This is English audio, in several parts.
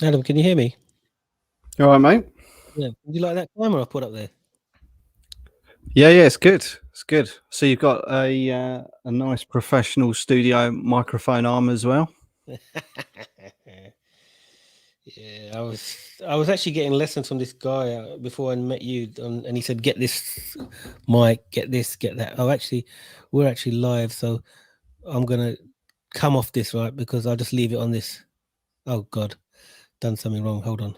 Adam, can you hear me? You all right, mate? Yeah. Would you like that camera I put up there? Yeah, it's good. It's good. So you've got a nice professional studio microphone arm as well. Yeah, I was actually getting lessons from this guy before I met you, and he said, "Get this mic, get this, get that." We're actually live, so I'm gonna come off this, right? Because I'll just leave it on this. Oh God, done something wrong. Hold on.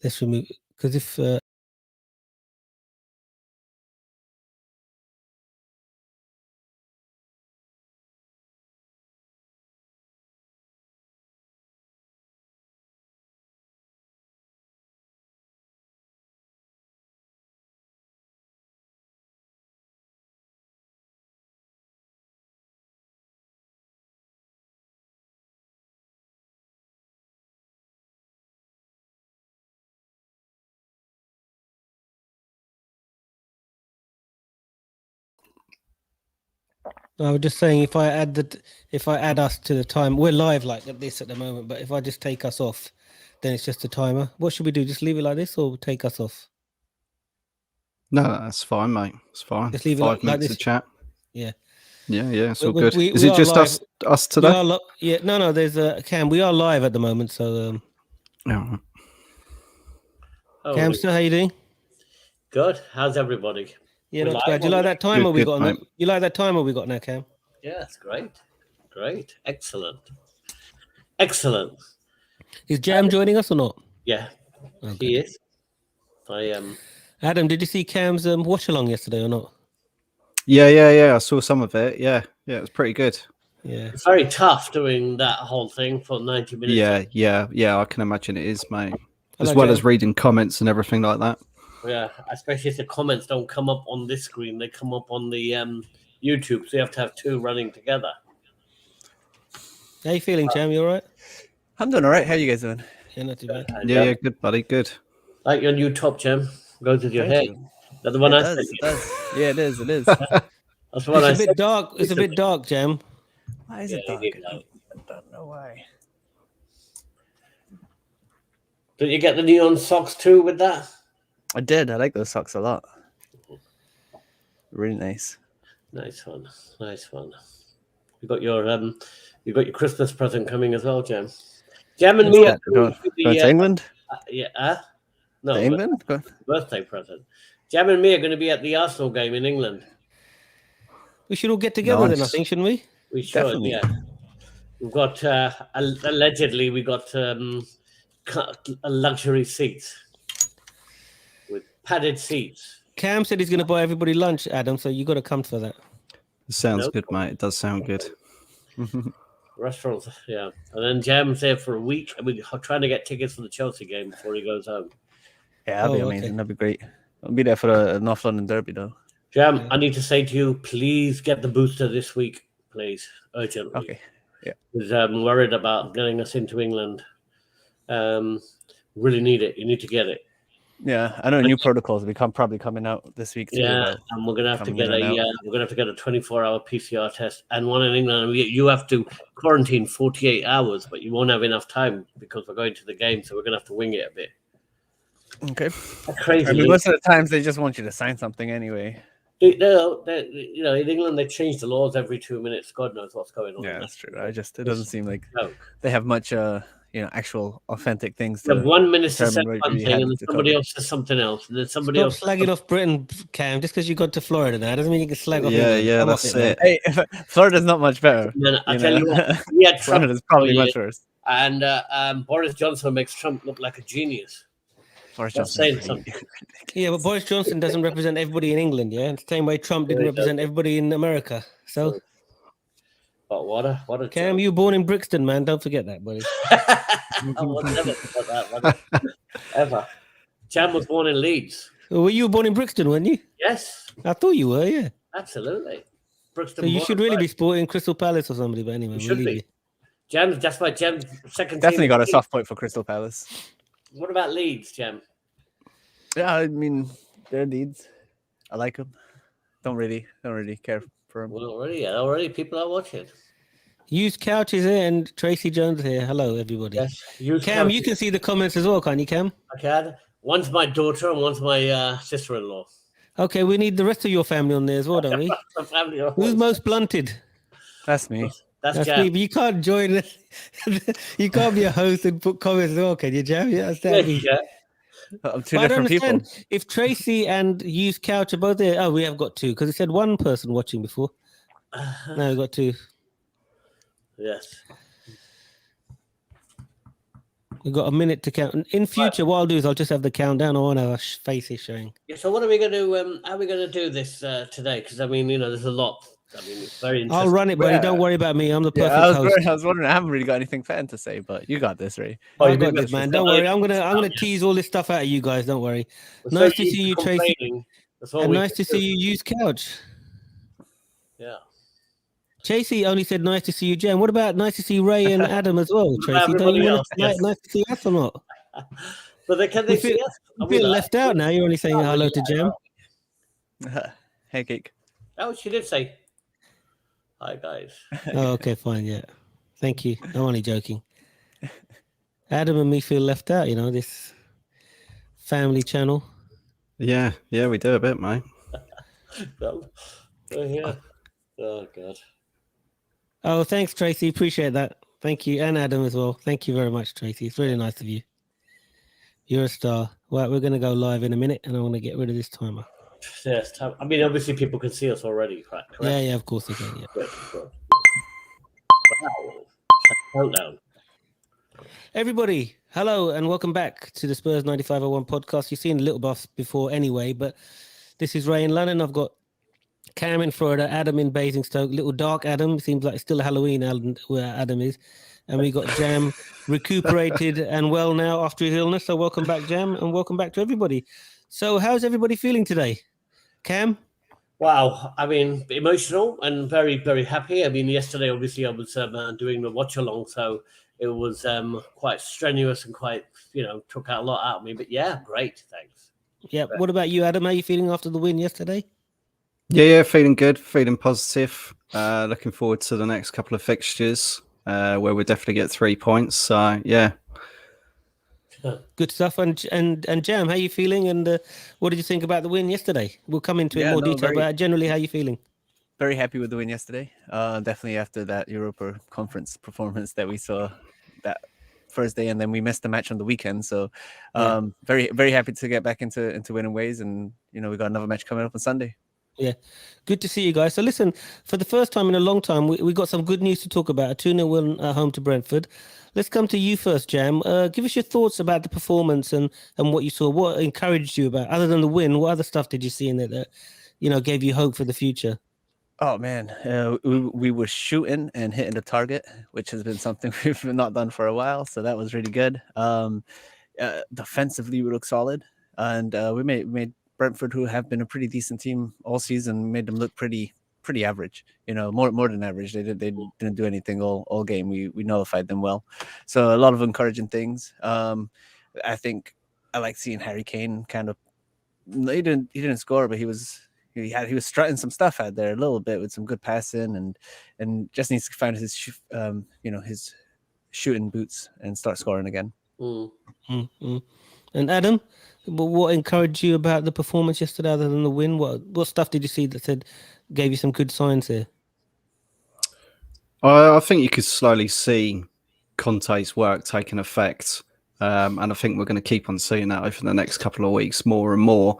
Let's remove because if I was just saying, if I add us to the time, we're live like this at the moment. But if I just take us off, then it's just a timer. What should we do? Just leave it like this, or take us off? No, that's fine, mate. It's fine. Just leave it 5 like minutes this. of chat. Yeah, Yeah, it's all we, good. we, Is we it are just live. us We today? are yeah. No. There's a Cam. We are live at the moment. So Yeah. Cam, still how you doing? Good. How's everybody? Yeah, We're not too live bad. You on like the- that timer we Good, got on mate. that? You like that timer we got now, Cam? Yeah, it's great, excellent. Is Jam joining us or not? Yeah, Oh, he good. is. I am. Adam, did you see Cam's watch along yesterday or not? Yeah. I saw some of it. Yeah, it was pretty good. Yeah. It's very tough doing that whole thing for 90 minutes. Yeah. I can imagine it is, mate. Hello, As well Jam. as reading comments and everything like that. Yeah, especially if the comments don't come up on this screen, they come up on the YouTube, so you have to have two running together. How you feeling, Jam? You all right? I'm doing all right. How you guys doing? Yeah, not too bad. Yeah, good, buddy. Good. Like your new top, Jim. Goes with your Thank hair. you. That's the one It I does. sent It you. does. Yeah, it is. It is. That's the one I It's a sent bit dark. It's a bit dark, Jam. Why is Yeah, it dark? you did, I don't know why. Did you get the neon socks too with that? I did. I like those socks a lot. Really nice. Nice one. You got your Christmas present coming as well, Jam. Jam and What's me that? Going to England? No, To England? birthday present. Jam and me are going to be at the Arsenal game in England. We should all get together then, I Nice. think, shouldn't we? We should, Definitely. yeah. We've got allegedly we got a luxury seats with padded seats. Cam said he's going to buy everybody lunch, Adam. So you got to come for that. It sounds Nope. good, mate. It does sound good. Restaurants, yeah. And then Jam's there for a week, and we're trying to get tickets for the Chelsea game before he goes home. Yeah, that'll be Oh, amazing. okay. That'll be great. I'll be there for the North London Derby, though. Jam, Yeah. I need to say to you, please get the booster this week, please, urgently. Okay. Yeah. Because I'm worried about getting us into England. Really need it. You need to get it. Yeah, I know new protocols will be probably coming out this week too. Yeah, and we're gonna have to coming get in and out. we're gonna have to get a 24-hour PCR test and one in England. You have to quarantine 48 hours, but you won't have enough time because we're going to the game, so we're gonna have to wing it a bit. Okay. That's crazy. I mean, most of the times they just want you to sign something anyway. In England they change the laws every 2 minutes. God knows what's going on. Yeah, that's true. It doesn't seem like No. they have much actual authentic things The to 1 minute to say determine whether one you thing had and then the somebody COVID. else says something else, and then somebody Stop else. slagging off Britain, Cam. Just because you got to Florida now doesn't mean you can slag off England. Yeah, Come off that's man. it. Hey, Florida's not much better. Man, I you tell know? you what, we had Trump Florida's probably for much years, worse. and Boris Johnson makes Trump look like a genius. Boris That's Johnson's saying something. Yeah, but Boris Johnson doesn't represent everybody in England, yeah? The same way Trump didn't Yeah, he represent doesn't. everybody in America. So, But what a Cam, you were born in Brixton, man. Don't forget that, buddy. I would never forget that, buddy. Ever. Jam was born in Leeds. Well, you were born in Brixton, weren't you? Yes, I thought you were, yeah. absolutely. Brixton So you born should and really bred. be sporting Crystal Palace or somebody, but anyway, You we'll should leave be. you. Jam, that's why Jam's second Definitely team. got a soft point for Crystal Palace. What about Leeds, Jam? Yeah, I mean, they're Leeds. I like them. Don't really care for them. Well, already people are watching. Use Couch is here and Tracy Jones here. Hello, everybody. Yes. Use Cam, couch. you can see the comments as well, can't you, Cam? I can. One's my daughter and one's my sister-in-law. Okay, we need the rest of your family on there as well, don't we? The family. Of Who's most blunted? That's me. That's That's Jam. me. But you can't join. You can't be a host and put comments as well, can you, Jam? Yeah, that's that me. Yeah. I'm two But I don't different people. understand if Tracy and Use Couch are both there. Oh, we have got two because it said one person watching before. Now we've got two. Yes. We've got a minute to count. In future, what I'll do is I'll just have the countdown. I want our faces showing. Yeah, so what are we going to do? How are we going to do this today? Because I mean, there's a lot. I mean, it's very interesting. I'll run it, buddy. Yeah. Don't worry about me. I'm the perfect Yeah, host. I was wondering. I haven't really got anything fan to say, but you got this, Ray. Oh, I you got did this, mention man. that. Don't worry. I'm gonna tease all this stuff out of you guys. Don't worry. We're Nice so to used see you, Tracy. complaining. That's all And we nice can to see do. you, Use Couch. Yeah. Tracy only said nice to see you, Jen. What about nice to see Ray and Adam as well, Tracy? Don't Everybody you want else, to yes. nice to see us or not? But can they We feel- see us? You Are we feel live? left out now. You're only saying Oh, hello yeah, to Jem. Hey, Geek. Oh, she did say. Hi, guys. Oh, okay, fine, yeah. Thank you. I'm only joking. Adam and me feel left out, this family channel. Yeah, we do a bit, mate. Well, yeah. Oh, God. Oh, thanks, Tracy. Appreciate that. Thank you. And Adam as well. Thank you very much, Tracy. It's really nice of you. You're a star. Well, we're going to go live in a minute and I want to get rid of this timer. Yes. I mean, obviously, people can see us already, correct? Yeah, of course they can, yeah. Good. Wow. Countdown. Everybody, hello and welcome back to the Spurs 9501 podcast. You've seen Little Buffs before anyway, but this is Ray in London. I've got Cam in Florida, Adam in Basingstoke, little dark Adam. Seems like still Halloween where Adam is. And we got Jam recuperated and well now after his illness. So welcome back, Jam, and welcome back to everybody. So how's everybody feeling today? Cam? Wow. I mean, emotional and very, very happy. I mean, yesterday, obviously, I was doing the watch along. So it was quite strenuous and quite, took out a lot out of me. But yeah, great. Thanks. Yeah. What about you, Adam? How are you feeling after the win yesterday? Yeah, feeling good, feeling positive. Looking forward to the next couple of fixtures where we'll definitely get 3 points. So yeah. Good stuff. And Jam, how are you feeling? And what did you think about the win yesterday? We'll come into it in more detail, but generally, how are you feeling? Very happy with the win yesterday. Definitely after that Europa Conference performance that we saw that first day, and then we missed the match on the weekend. So very, very happy to get back into winning ways. And, we got another match coming up on Sunday. Yeah, good to see you guys. So listen, for the first time in a long time, we got some good news to talk about. A 2-0 win at home to Brentford. Let's come to you first, Jam. Give us your thoughts about the performance and what you saw. What encouraged you about, other than the win, what other stuff did you see in it that, gave you hope for the future? Oh, man. We were shooting and hitting the target, which has been something we've not done for a while. So that was really good. Defensively, we look solid. And we made Brentford, who have been a pretty decent team all season, made them look pretty average. More than average. They didn't do anything all game. We nullified them well. So a lot of encouraging things. I think I like seeing Harry Kane kind of. He didn't score, but he was strutting some stuff out there a little bit with some good passing and just needs to find his his shooting boots and start scoring again. Mm-hmm. And Adam, what encouraged you about the performance yesterday other than the win? What stuff did you see that gave you some good signs here? I think you could slowly see Conte's work taking effect. And I think we're going to keep on seeing that over the next couple of weeks more and more.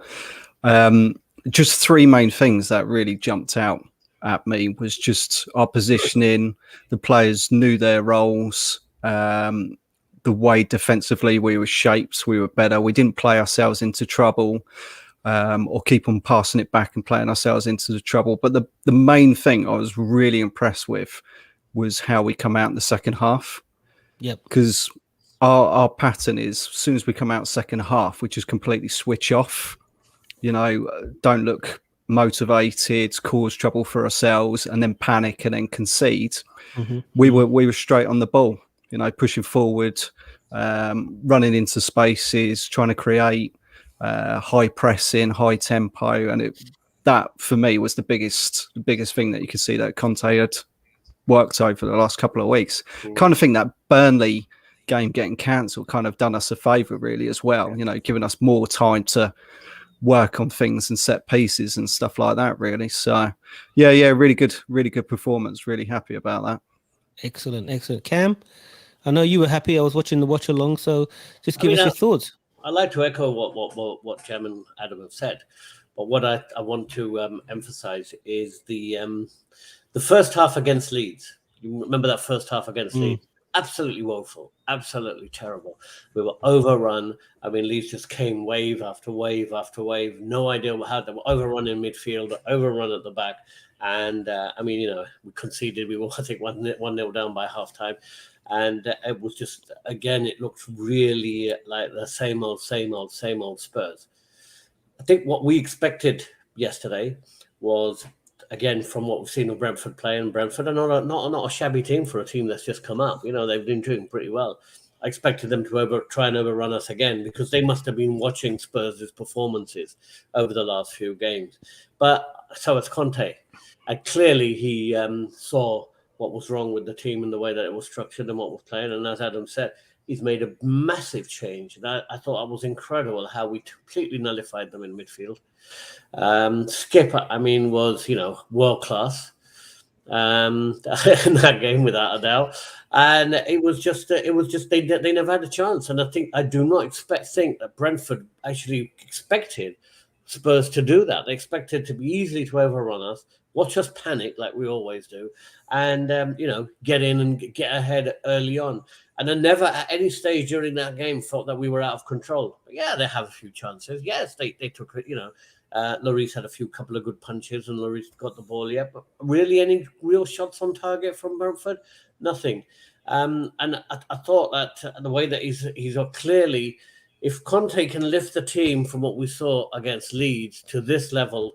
Just three main things that really jumped out at me was just our positioning. The players knew their roles. The way defensively we were shaped, we were better. We didn't play ourselves into trouble or keep on passing it back and playing ourselves into the trouble. But the main thing I was really impressed with was how we come out in the second half. Yep. Because our pattern is, as soon as we come out second half, we just completely switch off. Don't look motivated, cause trouble for ourselves, and then panic and then concede. Mm-hmm. We were straight on the ball. Pushing forward, running into spaces, trying to create high pressing, high tempo, and that for me was the biggest thing that you could see that Conte had. worked over the last couple of weeks. Kind of think that Burnley game getting cancelled kind of done us a favour really as well, you know, giving us more time to work on things and set pieces and stuff like that really. So yeah, really good performance. Really happy about that. Excellent. Cam, I know you were happy. I was watching the watch along, so just give us your thoughts. I'd like to echo what Jem and Adam have said, but what I want to emphasise is the first half against Leeds. You remember that first half against Leeds? Absolutely woeful, absolutely terrible. We were overrun. I mean, Leeds just came wave after wave after wave. No idea how they were overrun in midfield, overrun at the back. And I mean, you know, we conceded. We were, I think, 1-0 down by half time. And it was just, again, it looked really like the same old Spurs. I think what we expected yesterday was, again, from what we've seen of Brentford play, and Brentford are not a shabby team for a team that's just come up. You know, they've been doing pretty well. I expected them to try and overrun us again, because they must have been watching Spurs' performances over the last few games. But so it's Conte. And clearly he saw what was wrong with the team and the way that it was structured and what was playing. And as Adam said, he's made a massive change. And I thought it was incredible how we completely nullified them in midfield. Skip, I mean, was, you know, world class in that game without a doubt. And it was just they never had a chance. And I do not think that Brentford actually expected Spurs to do that. They expected to be easily to overrun us, watch us panic like we always do, and you know, get in and get ahead early on. And I never at any stage during that game thought that we were out of control. But yeah, they have a few chances. Yes, they took it, you know. Lloris had a couple of good punches, and Lloris got the ball. Yeah, but really, any real shots on target from Brentford? Nothing. And I thought that the way that he's clearly, if Conte can lift the team from what we saw against Leeds to this level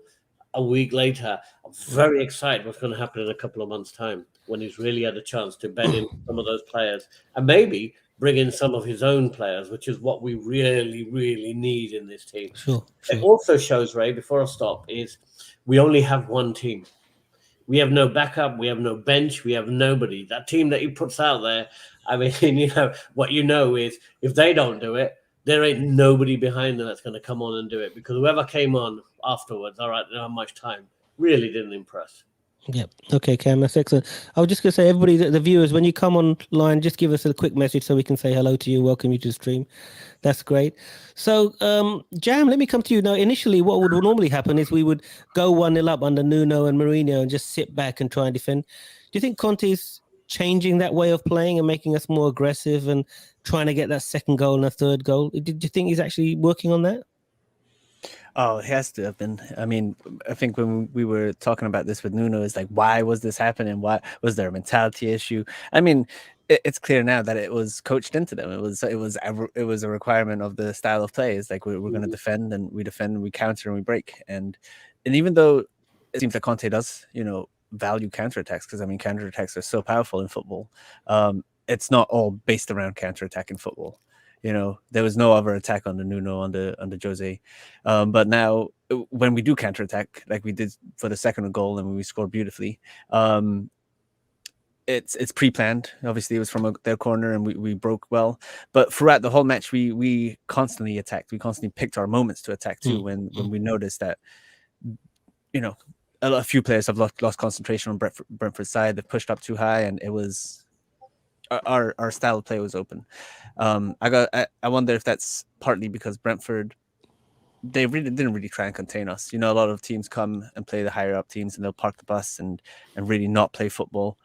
a week later, I'm very excited what's going to happen in a couple of months' time, when he's really had a chance to bed in some of those players and maybe bring in some of his own players, which is what we really, really need in this team. Sure. It also shows, Ray, before I stop, is we only have one team. We have no backup. We have no bench. We have nobody. That team that he puts out there, I mean, you know, what you know is if they don't do it, there ain't nobody behind them that's going to come on and do it, because whoever came on afterwards, all right, they don't have much time, really didn't impress. Yep. Okay, Cam, that's excellent. I was just going to say, everybody, the viewers, when you come online, just give us a quick message so we can say hello to you, welcome you to the stream. That's great. So, Jam, let me come to you now. Initially, what would normally happen is we would go 1-0 up under Nuno and Mourinho and just sit back and try and defend. Do you think Conte's changing that way of playing and making us more aggressive and trying to get that second goal and a third goal? Do you think he's actually working on that? Oh, it has to have been. I mean, I think when we were talking about this with Nuno, it's like, why was this happening? Why was there a mentality issue? I mean, it's clear now that it was coached into them. It was a requirement of the style of play. It's like we're going to defend, and we counter, and we break. And even though it seems that Conte does, you know, value counterattacks, because I mean, counterattacks are so powerful in football. It's not all based around counterattack in football. You know, there was no other attack on the Nuno, on the Jose. But now when we do counterattack, like we did for the second goal and when we scored beautifully, it's pre-planned. Obviously, it was from their corner and we broke well. But throughout the whole match, we constantly attacked. We constantly picked our moments to attack too. When we noticed that, you know, a few players have lost concentration on Brentford's side. They've pushed up too high, and it was our style of play was open. I wonder if that's partly because Brentford, they didn't really try and contain us. You know, a lot of teams come and play the higher up teams, and they'll park the bus and really not play football.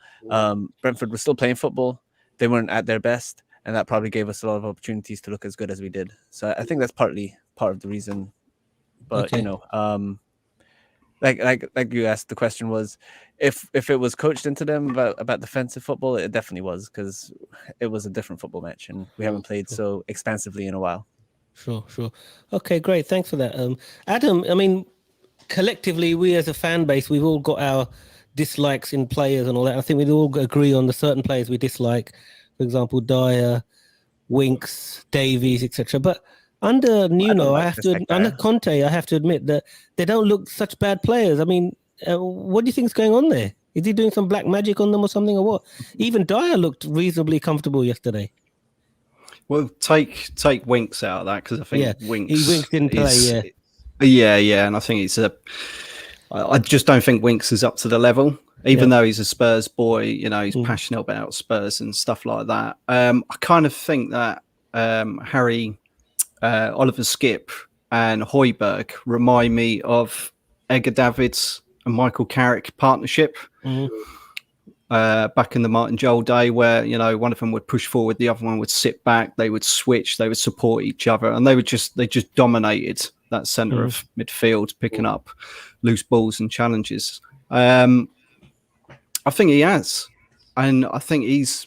Brentford was still playing football. They weren't at their best, and that probably gave us a lot of opportunities to look as good as we did. So I think that's partly part of the reason. But Okay. you know, like you asked, the question was if it was coached into them about defensive football. It definitely was, because it was a different football match, and we haven't played so expansively in a while. Sure. Okay, great. Thanks for that. Adam, I mean, collectively, we as a fan base, we've all got our dislikes in players and all that. I think we all agree on the certain players we dislike. For example, Dyer, Winks, Davies, etc. But under Nuno, under Conte, I have to admit that they don't look such bad players. I mean, what do you think is going on there? Is he doing some black magic on them or something, or what? Even Dyer looked reasonably comfortable yesterday. Well, take Winks Out of that, because I think Winks didn't play. Yeah, and I think I just don't think Winks is up to the level. Even though he's a Spurs boy, he's passionate about Spurs and stuff like that. I kind of think that Harry, Oliver Skip, and Højbjerg remind me of Edgar Davids and Michael Carrick partnership back in the Martin Joel day, where one of them would push forward, the other one would sit back, they would switch, they would support each other, and they just dominated that centre of midfield, picking up loose balls and challenges. I think he has, and I think he's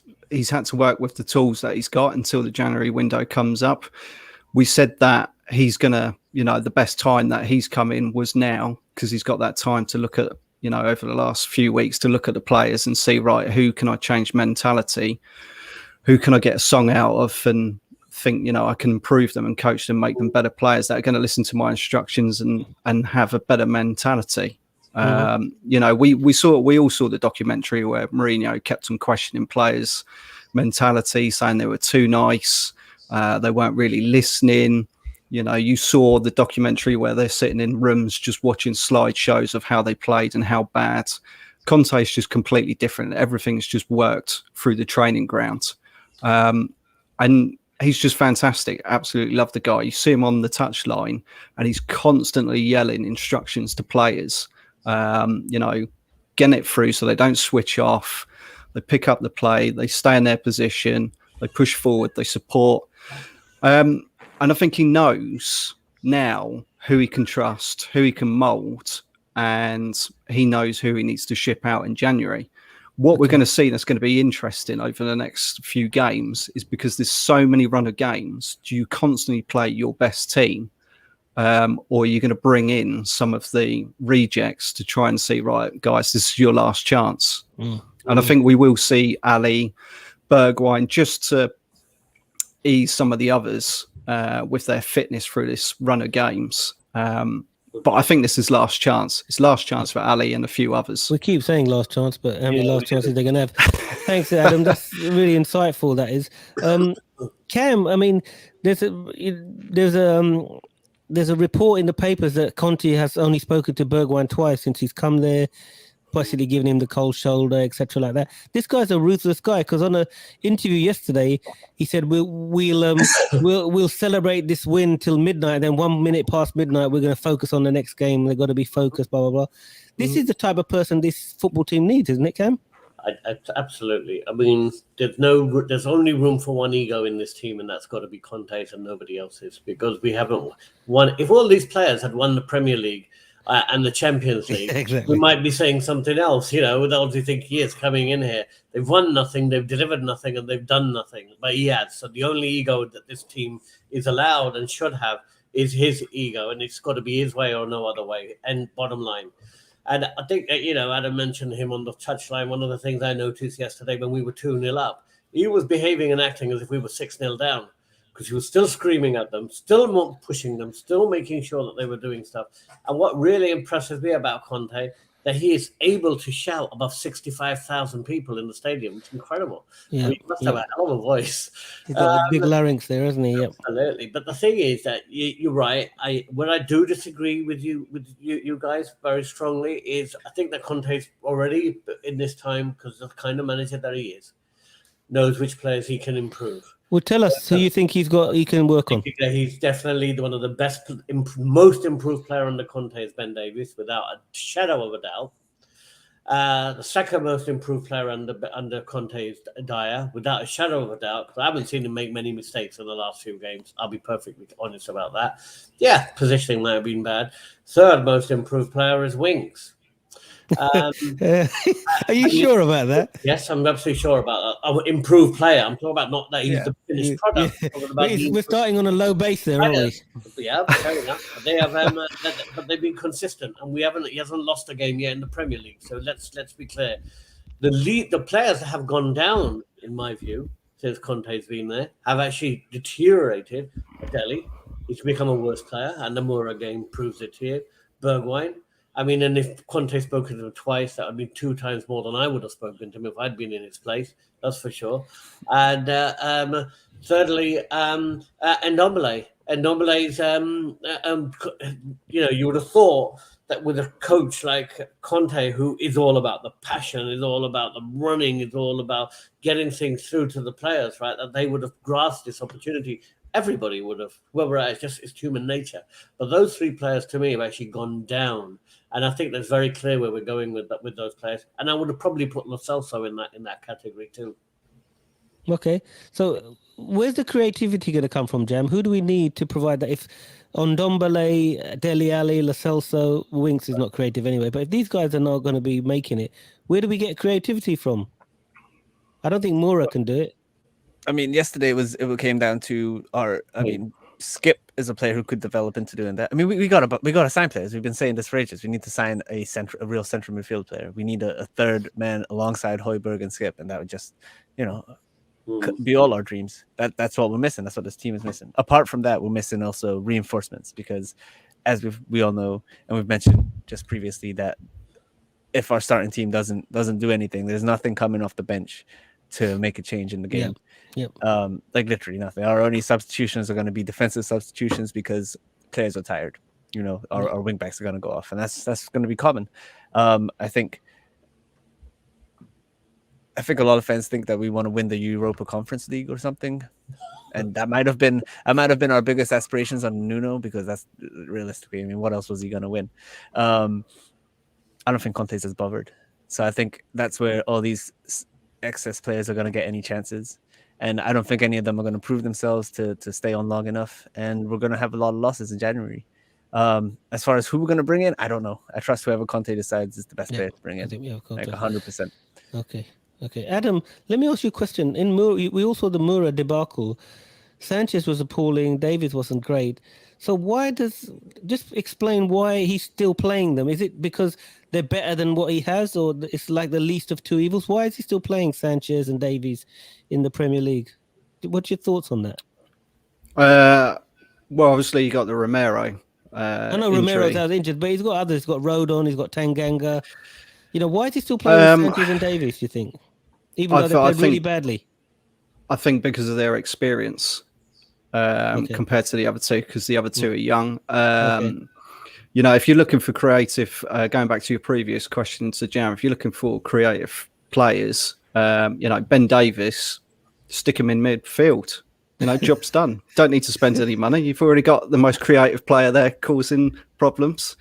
had to work with the tools that he's got until the January window comes up. We said that he's gonna, the best time that he's come in was now, because he's got that time to look at, over the last few weeks, to look at the players and see, right, who can I change mentality, who can I get a song out of, and think, I can improve them and coach them, make them better players that are going to listen to my instructions and have a better mentality. We all saw the documentary where Mourinho kept on questioning players' mentality, saying they were too nice, they weren't really listening. You saw the documentary where they're sitting in rooms just watching slideshows of how they played and how bad. Conte's just completely different. Everything's just worked through the training ground, and he's just fantastic. Absolutely love the guy. You see him on the touchline, and he's constantly yelling instructions to players. Getting it through so they don't switch off. They pick up the play, they stay in their position, they push forward, they support. And I think he knows now who he can trust, who he can mould, and he knows who he needs to ship out in January. What we're going to see that's going to be interesting over the next few games is, because there's so many run of games, do you constantly play your best team? Or are you going to bring in some of the rejects to try and see, right, guys, this is your last chance? And I think we will see Ali, Bergwijn, just to ease some of the others with their fitness through this run of games. But I think this is last chance. It's last chance for Ali and a few others. We keep saying last chance, but how many last chances they're going to have? Thanks, Adam. That's really insightful, that is. Cam, I mean, there's a report in the papers that Conte has only spoken to Bergwijn twice since he's come there, possibly giving him the cold shoulder, etc., like that. This guy's a ruthless guy, because on an interview yesterday, he said we'll celebrate this win till midnight. Then 1 minute past midnight, we're going to focus on the next game. They've got to be focused. Blah blah blah. This is the type of person this football team needs, isn't it, Cam? Absolutely. I mean, there's only room for one ego in this team, and that's got to be Conte's and nobody else's, because we haven't won. If all these players had won the Premier League and the Champions League, exactly, we might be saying something else. With all you think he is coming in here, they've won nothing, they've delivered nothing, and they've done nothing. But he has. So the only ego that this team is allowed and should have is his ego, and it's got to be his way or no other way. And bottom line. And I think, Adam mentioned him on the touchline. One of the things I noticed yesterday when we were 2-0 up, he was behaving and acting as if we were 6-0 down, because he was still screaming at them, still pushing them, still making sure that they were doing stuff. And what really impresses me about Conte, that he is able to shout above 65,000 people in the stadium. It's incredible. Yeah, I mean, he must have a hell of a voice. He's got a big larynx there, hasn't he? Yep. Absolutely. But the thing is that you're right. Where I do disagree with you guys very strongly is, I think that Conte's already in this time, because the kind of manager that he is, knows which players he can improve. Well, tell us who you think he can work on. He's definitely one of the best, most improved player under Conte is Ben Davies, without a shadow of a doubt. The second most improved player under Conte is Dyer, without a shadow of a doubt, because I haven't seen him make many mistakes in the last few games. I'll be perfectly honest about that. Yeah, positioning might have been bad. Third most improved player is Winks. Are you sure about that? Yes, I'm absolutely sure about that. Improved player. I'm talking about not that he's the finished product. Yeah. We're starting on a low base there, aren't we? Yeah, fair enough. But they have, but they've been consistent, and he hasn't lost a game yet in the Premier League. So let's be clear. The players that have gone down, in my view, since Conte's been there, have actually deteriorated. Adeli, he's become a worse player, and the Moura game proves it to you. Bergwijn. I mean, and if Conte spoken to him twice, that would be 2 times more than I would have spoken to him if I'd been in his place. That's for sure. And thirdly, Ndombele. Ndombele's, you would have thought that with a coach like Conte, who is all about the passion, is all about the running, is all about getting things through to the players, right? That they would have grasped this opportunity. Everybody would have. Whether it's human nature. But those 3 players, to me, have actually gone down. And I think that's very clear where we're going with those players. And I would have probably put Lo Celso in that category too. Okay, so where's the creativity going to come from, Jam? Who do we need to provide that? If Ndombele, Dele Alli, Lo Celso, Winks is not creative anyway, but if these guys are not going to be making it, where do we get creativity from? I don't think Moura can do it. I mean, yesterday it came down to Skip is a player who could develop into doing that. I mean, we got to sign players. We've been saying this for ages. We need to sign a real central midfield player. We need a third man alongside Højbjerg and Skip, and that would just, could be all our dreams. That's what we're missing. That's what this team is missing. Apart from that, we're missing also reinforcements because, as we all know, and we've mentioned just previously, that if our starting team doesn't do anything, there's nothing coming off the bench to make a change in the game. Yep. Like literally nothing. Our only substitutions are going to be defensive substitutions because players are tired. Our wing backs are going to go off, and that's going to be common. I think a lot of fans think that we want to win the Europa Conference League or something, and that might have been our biggest aspirations on Nuno, because that's realistically, I mean, what else was he going to win? I don't think Conte's as bothered, so I think that's where all these excess players are going to get any chances. And I don't think any of them are going to prove themselves to stay on long enough. And we're going to have a lot of losses in January. As far as who we're going to bring in, I don't know. I trust whoever Conte decides is the best player to bring in. I think we have Conte. Like 100%. Okay. Adam, let me ask you a question. In we all saw the Moura debacle. Sanchez was appalling. Davies wasn't great. So just explain why he's still playing them? Is it because they're better than what he has, or it's like the least of 2 evils? Why is he still playing Sanchez and Davies in the Premier League? What's your thoughts on that? Well, obviously you got the Romero. I know Romero's out injured, but he's got others. He's got Rodon. He's got Tanganga. Why is he still playing Sanchez and Davies? Do you think, even though they played really badly? I think because of their experience. Compared to the other two, because the other two are young. If you're looking for creative, going back to your previous question to Jam, if you're looking for creative players, Ben Davies, stick him in midfield. Job's done. Don't need to spend any money. You've already got the most creative player there causing problems.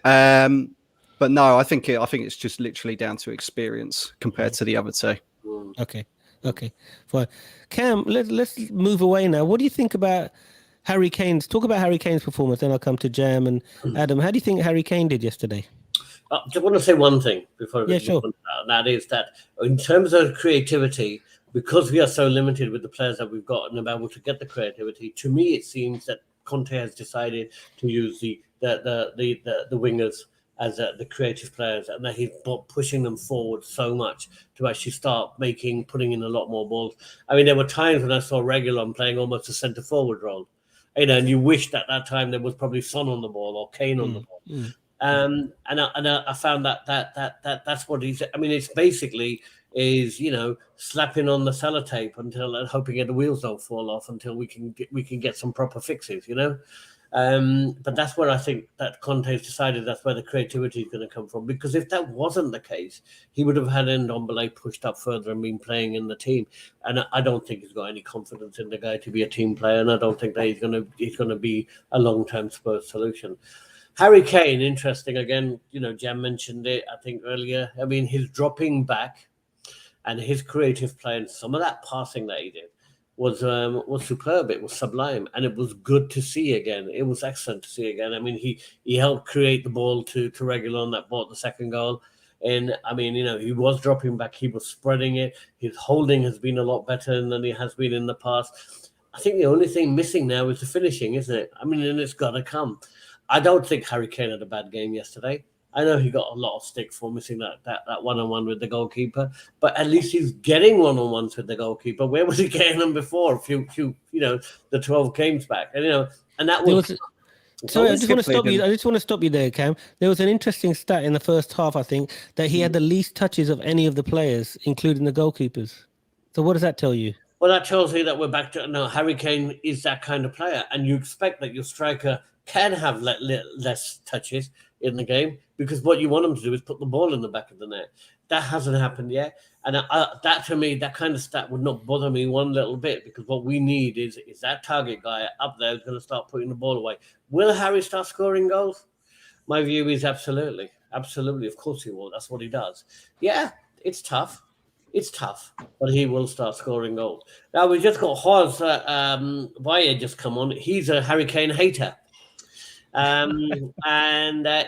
But no, I think it's just literally down to experience compared to the other two. Okay, fine. Cam, let's move away now. What do you think about Harry Kane's? Talk about Harry Kane's performance, then I'll come to Jam and Adam. How do you think Harry Kane did yesterday? I just want to say one thing before we sure. and that is that in terms of creativity, because we are so limited with the players that we've got and are able to get the creativity, to me it seems that Conte has decided to use the wingers as the creative players, and that he's pushing them forward so much to actually start putting in a lot more balls. I mean, there were times when I saw Reguilon playing almost a centre forward role, and you wished at that time there was probably Son on the ball or Kane on the ball. And I found that's what he's. I mean, it's basically is slapping on the sellotape until hoping that the wheels don't fall off until we can get some proper fixes. But that's where I think that Conte's decided that's where the creativity is going to come from. Because if that wasn't the case, he would have had Ndombele pushed up further and been playing in the team. And I don't think he's got any confidence in the guy to be a team player. And I don't think that he's going to be a long-term Spurs solution. Harry Kane, interesting. Again, Jam mentioned it, I think, earlier. I mean, his dropping back and his creative play and some of that passing that he did was superb. It was sublime, and it was good to see again. It was excellent to see again. I mean, he helped create the ball to Reguilon that bought the second goal. And I mean, he was dropping back, he was spreading it. His holding has been a lot better than he has been in the past. I think the only thing missing now is the finishing, isn't it? I mean, and it's got to come. I don't think Harry Kane had a bad game yesterday. I know he got a lot of stick for missing that one-on-one with the goalkeeper, but at least he's getting one-on-ones with the goalkeeper. Where was he getting them before? The 12 games back, and that was Sorry, I Well, just want to Skip stop played you. I just want to stop you there, Cam. There was an interesting stat in the first half, I think, that he had the least touches of any of the players, including the goalkeepers. So what does that tell you? Well, that tells you that we're back to no. Harry Kane is that kind of player, and you expect that your striker can have less touches in the game because what you want him to do is put the ball in the back of the net. That hasn't happened yet, and that to me, that kind of stat would not bother me one little bit because what we need is that target guy up there who's going to start putting the ball away. Will Harry start scoring goals? My view is absolutely. Of course he will. That's what he does. Yeah, it's tough. It's tough, but he will start scoring goals. Now, we just got Hos Vaya just come on. He's a Harry Kane hater. And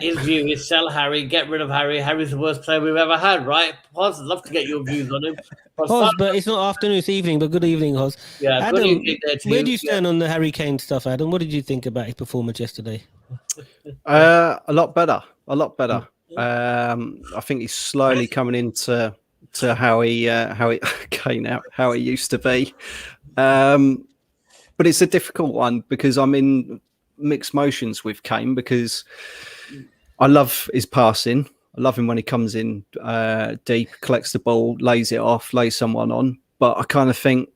his view is sell Harry, get rid of Harry. Harry's the worst player we've ever had, right? Hos, I'd love to get your views on him. Hos, but it's not afternoon, it's evening, but good evening, Hos. Yeah, Adam, good evening there to where you. do you stand on the Harry Kane stuff, Adam? What did you think about his performance yesterday? A lot better. I think he's slowly coming into how he Kane out, how he used to be. But it's a difficult one because I'm in mixed motions with Kane because I love his passing. I love him when he comes in deep, collects the ball, lays it off, lays someone on. But I kind of think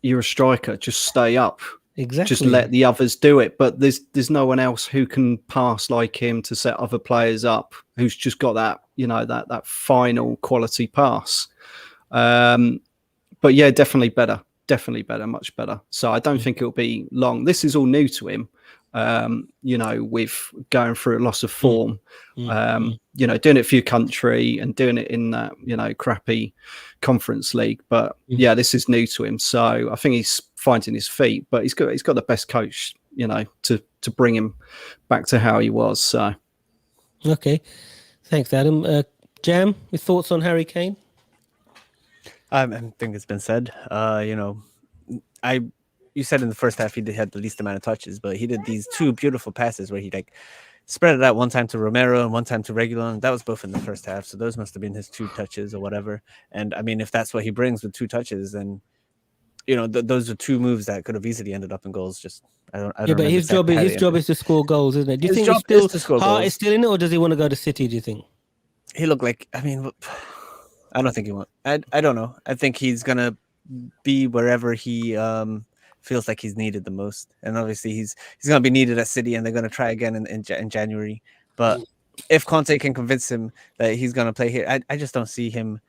you're a striker, just stay up. Exactly. Just let the others do it. But there's no one else who can pass like him to set other players up, who's just got that, that final quality pass. But yeah, definitely better, much better. So I don't think it'll be long. This is all new to him, with going through a loss of form, doing it for your country and doing it in that, crappy Conference League. But yeah, this is new to him. So I think he's finding his feet, but he's got the best coach, to bring him back to how he was. So. Okay. Thanks, Adam. Jam, your thoughts on Harry Kane? I think it's been said. You said in the first half he had the least amount of touches, but he did these two beautiful passes where he spread it out one time to Romero and one time to Reguilon. That was both in the first half, so those must have been his two touches or whatever. And I mean, if that's what he brings with two touches, then those are two moves that could have easily ended up in goals. Just I don't. But his job is to score goals, isn't it? Do you think his heart is still in it, or does he want to go to City? Do you think he looked like? I mean, I don't think he wants. I don't know. I think he's gonna be wherever he feels like he's needed the most, and obviously he's gonna be needed at City, and they're gonna try again in January. But if Conte can convince him that he's gonna play here, I just don't see him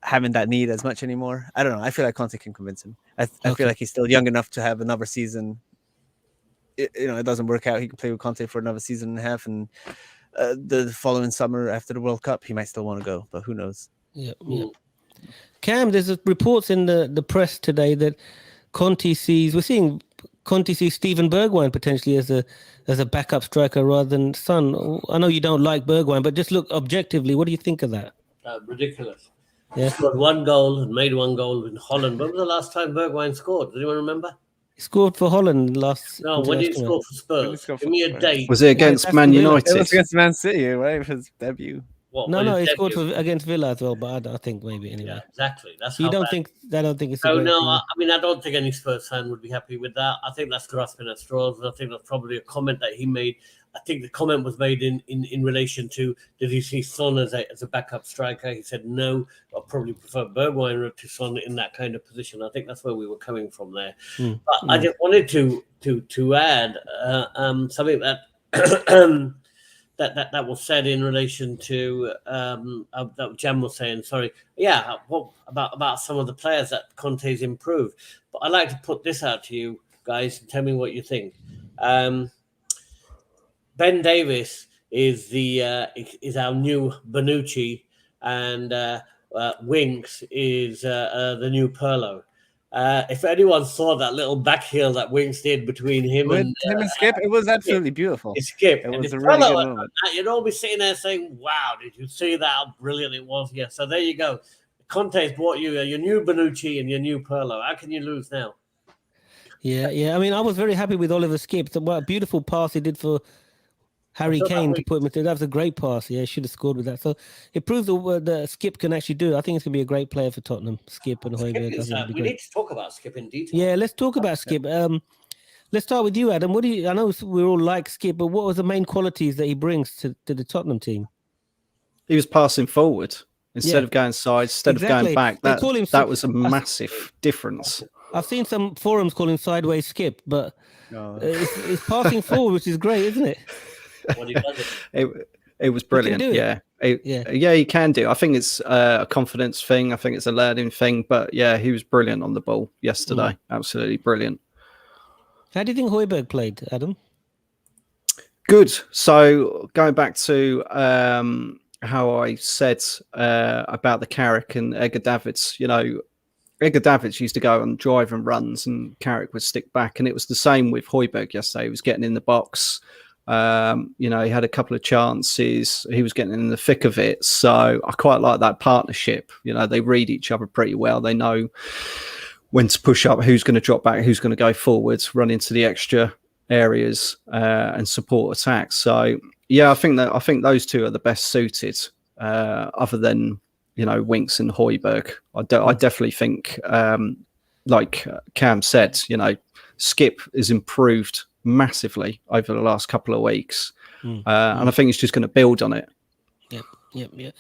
having that need as much anymore. I don't know. I feel like Conte can convince him. I feel like he's still young enough to have another season. It doesn't work out. He can play with Conte for another season and a half, and the following summer after the World Cup, he might still want to go, but who knows? Yeah. Cam, there's reports in the press today that Conte sees Stephen Bergwijn potentially as a backup striker rather than Son. I know you don't like Bergwijn, but just look objectively, what do you think of that? Ridiculous. Yeah. He scored one goal and made one goal in Holland. When was the last time Bergwijn scored? Does anyone remember? He scored for Holland last. No, when did he score for Spurs? Give me a date. Was it against Man United? It was against Man City, right? His debut. No, he scored against Villa as well, but I think maybe anyway. Yeah, exactly. That's I don't think it's. I don't think any Spurs fan would be happy with that. I think that's grasping at straws. I think that's probably a comment that he made. I think the comment was made in relation to, did he see Son as a backup striker? He said no. I probably prefer Bergwijn to Son in that kind of position. I think that's where we were coming from there. But I just wanted to add something that. That was said in relation to that Jam was saying. Sorry, yeah. What about some of the players that Conte's improved? But I'd like to put this out to you guys and tell me what you think. Ben Davis is our new Bonucci, and Winks is the new Pirlo. If anyone saw that little back heel that Winks did between him and Skip, it was absolutely beautiful. Skip. It was a really good moment. You'd all be sitting there saying, wow, did you see that? How brilliant it was. Yeah, so there you go. Conte's brought you your new Bonucci and your new Pirlo. How can you lose now? Yeah. I mean, I was very happy with Oliver Skip. What a beautiful pass he did for Harry Kane to put him into. That was a great pass. Yeah, he should have scored with that. So it proves that Skip can actually do it. I think it's going to be a great player for Tottenham. Skip and Højbjerg. We need to talk about Skip in detail. Yeah, let's talk about Skip. Let's start with you, Adam. What do you? I know we all like Skip, but what was the main qualities that he brings to the Tottenham team? He was passing forward instead Yeah. of going sides, instead of going Exactly. back. They call him That was a massive difference. I've seen some forums call him sideways Skip, but No. it's passing forward, which is great, isn't it? When he does it. It was brilliant. do it. Yeah. Yeah, he can do. I think it's a confidence thing. I think it's a learning thing. But yeah, he was brilliant on the ball yesterday. Absolutely brilliant. How do you think Højbjerg played, Adam? Good. So going back to how I said about the Carrick and Edgar Davids, Edgar Davids used to go on drive and runs, and Carrick would stick back, and it was the same with Højbjerg yesterday. He was getting in the box. He had a couple of chances. He was getting in the thick of it. So I quite like that partnership. They read each other pretty well. They know when to push up, who's going to drop back, who's going to go forwards, run into the extra areas and support attacks. So yeah, I think those two are the best suited, other than Winks and Højbjerg. I definitely think, like Cam said, Skip has improved massively over the last couple of weeks, and I think he's just going to build on it. Yeah.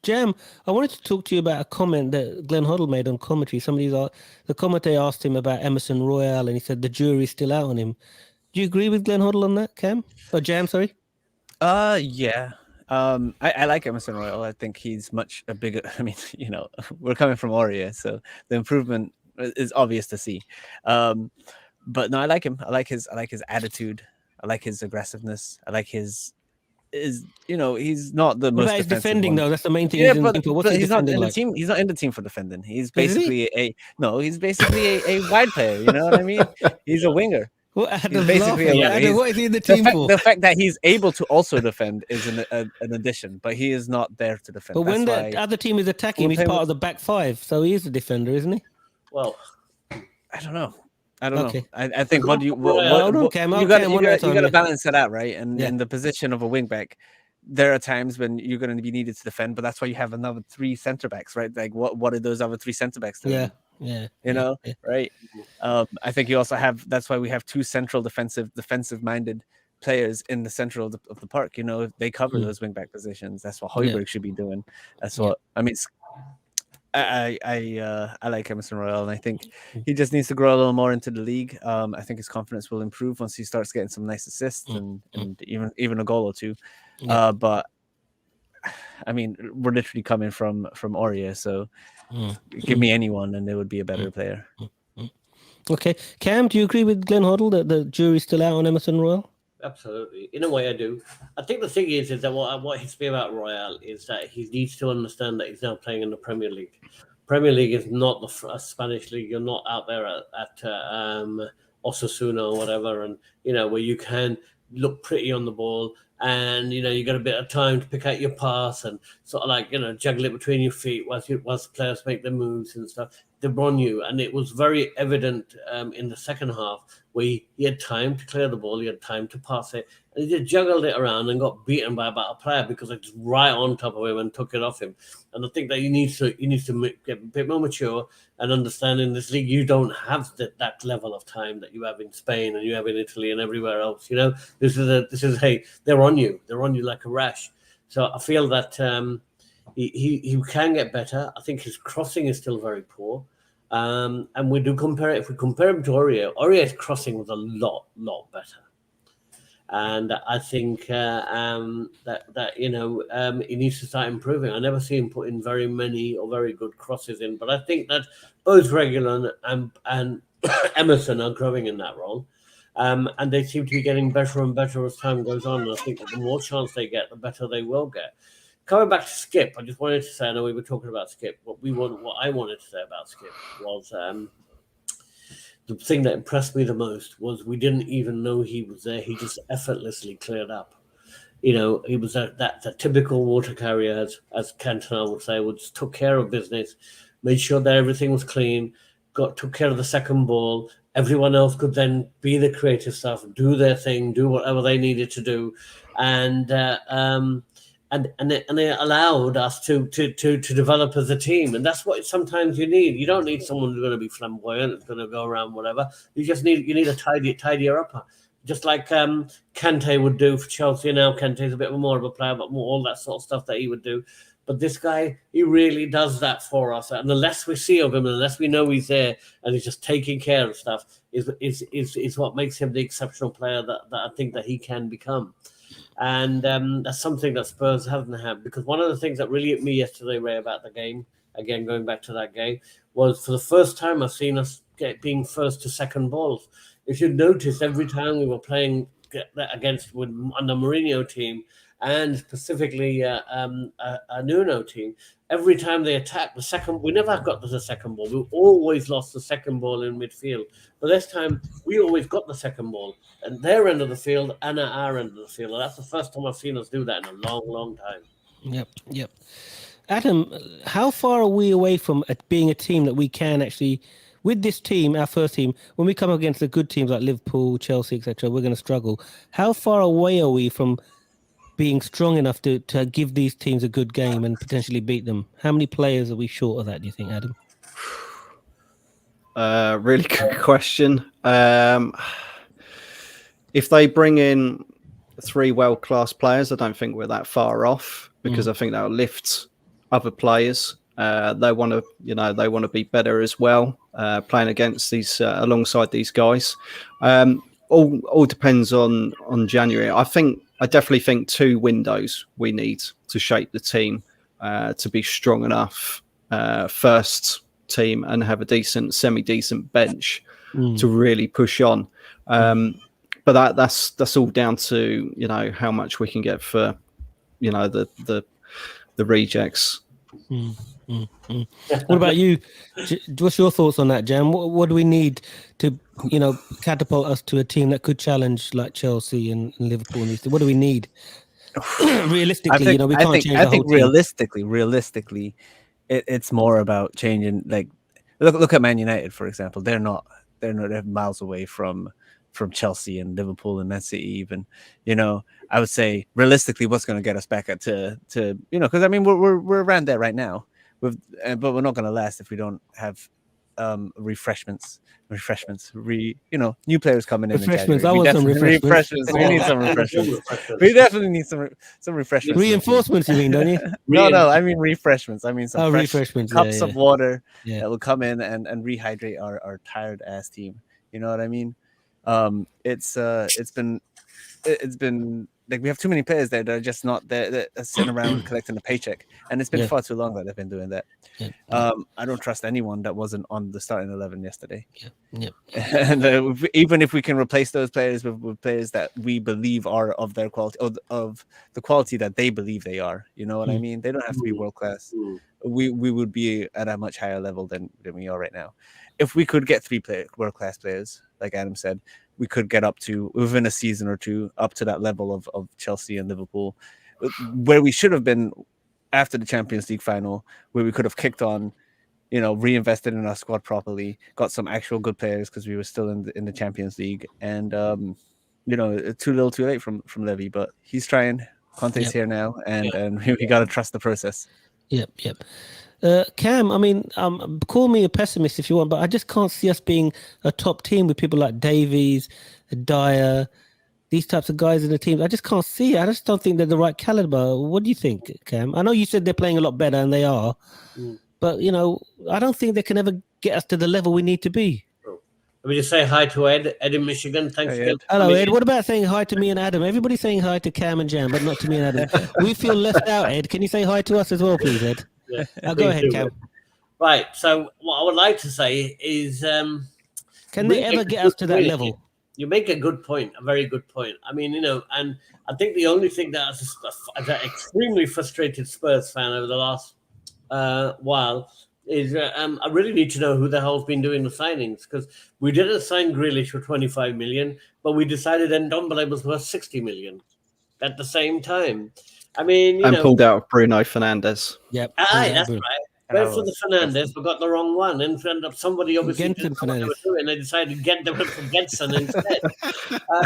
Jam, I wanted to talk to you about a comment that Glenn Hoddle made on commentary. The commentator asked him about Emerson Royale, and he said the jury's still out on him. Do you agree with Glenn Hoddle on that, Cam? Or Jam, sorry? Yeah. I like Emerson Royal. I think he's much a bigger. I mean, we're coming from Aurier, so the improvement is obvious to see. But no, I like him. I like his attitude. I like his aggressiveness. I like he's not the most. He's defending one. Though. That's the main thing. Yeah, but he's not in the team. He's not in the team for defending. He's basically He's basically a wide player. You know what I mean? He's a winger. Well, he's basically what is he in the team for? The fact that he's able to also defend is an addition, but he is not there to defend. But when the other team is attacking him, he's part of the back five, so he is a defender, isn't he? Well, I don't know. I think you got to balance it out, right? And in the position of a wing back, there are times when you're going to be needed to defend, but that's why you have another 3 centre backs, right? Like what are those other 3 centre backs doing? Right? I think you also have. That's why we have 2 central defensive-minded players in the center of the park. They cover those wing back positions. That's what Højbjerg should be doing. That's what I mean. I like Emerson Royal, and I think he just needs to grow a little more into the league. I think his confidence will improve once he starts getting some nice assists and even a goal or 2. But I mean, we're literally coming from Aurier, so give me anyone and they would be a better player. Okay. Cam, do you agree with Glenn Hoddle that the jury's still out on Emerson Royal? Absolutely. In a way, I do. I think the thing is that what hits me about Royal is that he needs to understand that he's now playing in the Premier League. Premier League is not the Spanish league. You're not out there at Osasuna or whatever, and where you can look pretty on the ball, and you got a bit of time to pick out your pass and sort of like juggle it between your feet whilst the players make their moves and stuff. They run you, and it was very evident in the second half where he had time to clear the ball, he had time to pass it, and he just juggled it around and got beaten by about a player because it was right on top of him and took it off him. And I think that he needs to get a bit more mature and understand in this league you don't have that level of time that you have in Spain and you have in Italy and everywhere else. This is hey, they're on you like a rash. So I feel that he can get better. I think his crossing is still very poor. And we do compare it. If we compare him to Aurier's crossing was a lot better. And I think he needs to start improving. I never see him put in very many or very good crosses in, but I think that both Regulon and Emerson are growing in that role. And they seem to be getting better and better as time goes on. And I think that the more chance they get, the better they will get. Coming back to Skip, I just wanted to say, I know we were talking about Skip. What I wanted to say about Skip was the thing that impressed me the most was we didn't even know he was there. He just effortlessly cleared up. He was that typical water carrier, as Cantona would say, just took care of business, made sure that everything was clean, took care of the second ball. Everyone else could then be the creative stuff, do their thing, do whatever they needed to do. And and it allowed us to develop as a team, and that's what sometimes you need. You don't need someone who's going to be flamboyant, that's going to go around whatever. You need a tidier upper, just like Kante would do for Chelsea. Now Kante's a bit more of a player, but more all that sort of stuff that he would do. But this guy, he really does that for us. And the less we see of him, and the less we know he's there, and he's just taking care of stuff, is what makes him the exceptional player that I think that he can become. And that's something that Spurs haven't had, because one of the things that really hit me yesterday, Ray, about the game, again going back to that game, was for the first time I've seen us being first to second balls. If you notice, every time we were playing against on the Mourinho team, and specifically a Nuno team, every time they attacked the second, we never got the second ball. We always lost the second ball in midfield. But this time, we always got the second ball at their end of the field and at our end of the field. And that's the first time I've seen us do that in a long, long time. Yep. Adam, how far are we away from being a team that we can actually, with this team, our first team, when we come against the good teams like Liverpool, Chelsea, etc., we're going to struggle. How far away are we from being strong enough to give these teams a good game and potentially beat them? How many players are we short of that, do you think, Adam? Really good question. If they bring in 3 world-class players, I don't think we're that far off, because I think that'll lift other players. They want to be better as well, playing against these alongside these guys. All depends on January. I definitely think 2 windows we need to shape the team to be strong enough first team and have a semi-decent bench to really push on. But that's all down to how much we can get for the rejects. What about you? What's your thoughts on that, Jam? What do we need to catapult us to a team that could challenge like Chelsea and Liverpool and these? What do we need realistically? We can't change the whole team. Realistically, it's more about changing. Like look at Man United, for example. They're miles away from Chelsea and Liverpool and Man City even. I would say realistically, what's going to get us back to because I mean we're around there right now, but we're not going to last if we don't have refreshments. New players coming in. Refreshments. I want some refreshments. We need some refreshments. We definitely need some refreshments. Reinforcements, you mean, don't you? No, I mean refreshments. I mean some refreshments. Cups of water that will come in and rehydrate our tired ass team. You know what I mean? It's been like we have too many players there that are just not there, that are sitting around collecting a paycheck, and it's been far too long that they've been doing that. I don't trust anyone that wasn't on the starting 11 yesterday. And even if we can replace those players with players that we believe are of their quality, of the quality that they believe they are, you know what I mean? They don't have to be world class. We would be at a much higher level than we are right now. If we could get 3 world class players, like Adam said, we could get up to, within a season or 2, up to that level of Chelsea and Liverpool, where we should have been after the Champions League final, where we could have kicked on, reinvested in our squad properly, got some actual good players because we were still in the Champions League, and too little, too late from Levy, but he's trying. Conte's here now, and we got to trust the process. Yep. Cam, I mean, call me a pessimist if you want, but I just can't see us being a top team with people like Davies, Dyer, these types of guys in the team. I just can't see it. I just don't think they're the right caliber. What do you think, Cam? I know you said they're playing a lot better, and they are, but I don't think they can ever get us to the level we need to be. Let me just say hi to Ed in Michigan. Thanks. Hey, Ed. Hello, Ed. What about saying hi to me and Adam? Everybody's saying hi to Cam and Jam, but not to me and Adam. We feel left out, Ed. Can you say hi to us as well, please, Ed? Go ahead, Cam. Right. So what I would like to say is, can they ever get us to that level? You make a good point, a very good point. I mean, and I think the only thing that extremely frustrated Spurs fan over the last while is I really need to know who the hell's been doing the signings, because we didn't sign Grealish for 25 million, but we decided Ndombele was worth 60 million at the same time. I mean, and pulled out Bruno Fernandes. Yep. That's right. Went for the Fernandes, but got the wrong one, and ended up somebody obviously didn't know what they were doing, and they decided to get them from Gedson instead.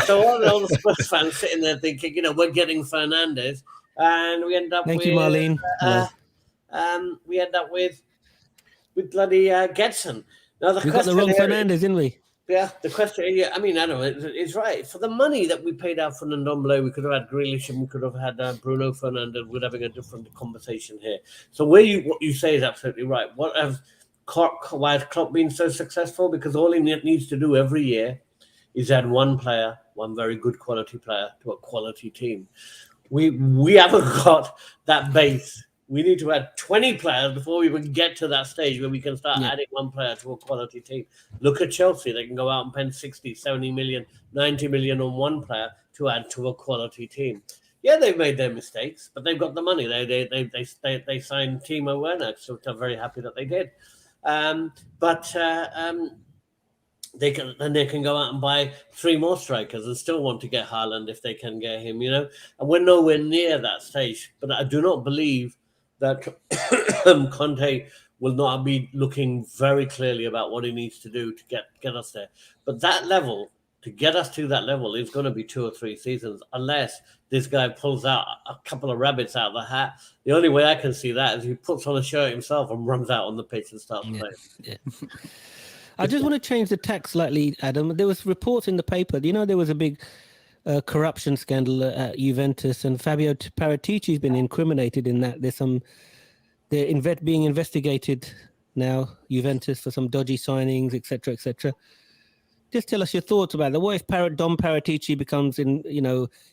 So all the Spurs fans sitting there thinking, we're getting Fernandes, and we end up Thank with you, Marlene. we end up with bloody Gedson. Now We got the wrong Fernandez, didn't we? Yeah, the question. Yeah, I mean, I don't know. It's right for the money that we paid out for Ndombele. We could have had Grealish and we could have had Bruno Fernandes. We're having a different conversation here. So what you say is absolutely right. Why has Klopp been so successful? Because all he needs to do every year is add one very good quality player to a quality team. We haven't got that base. We need to add 20 players before we even get to that stage where we can start adding one player to a quality team. Look at Chelsea. They can go out and spend 60, 70 million, 90 million on one player to add to a quality team. Yeah, they've made their mistakes, but they've got the money. They signed Timo Werner, so I'm very happy that they did. They can go out and buy 3 more strikers and still want to get Haaland if they can get him, And we're nowhere near that stage. But I do not believe that Conte will not be looking very clearly about what he needs to do to get us there. But that level, to get us to that level, is going to be 2 or 3 seasons, unless this guy pulls out a couple of rabbits out of the hat. The only way I can see that is he puts on a shirt himself and runs out on the pitch and starts playing. Yeah. I just want to change the tack slightly, Adam. There was reports in the paper. There was a big corruption scandal at Juventus, and Fabio Paratici has been incriminated in that. They're being investigated now, Juventus, for some dodgy signings, etc., etc. Just tell us your thoughts about that. What if Dom Paratici becomes,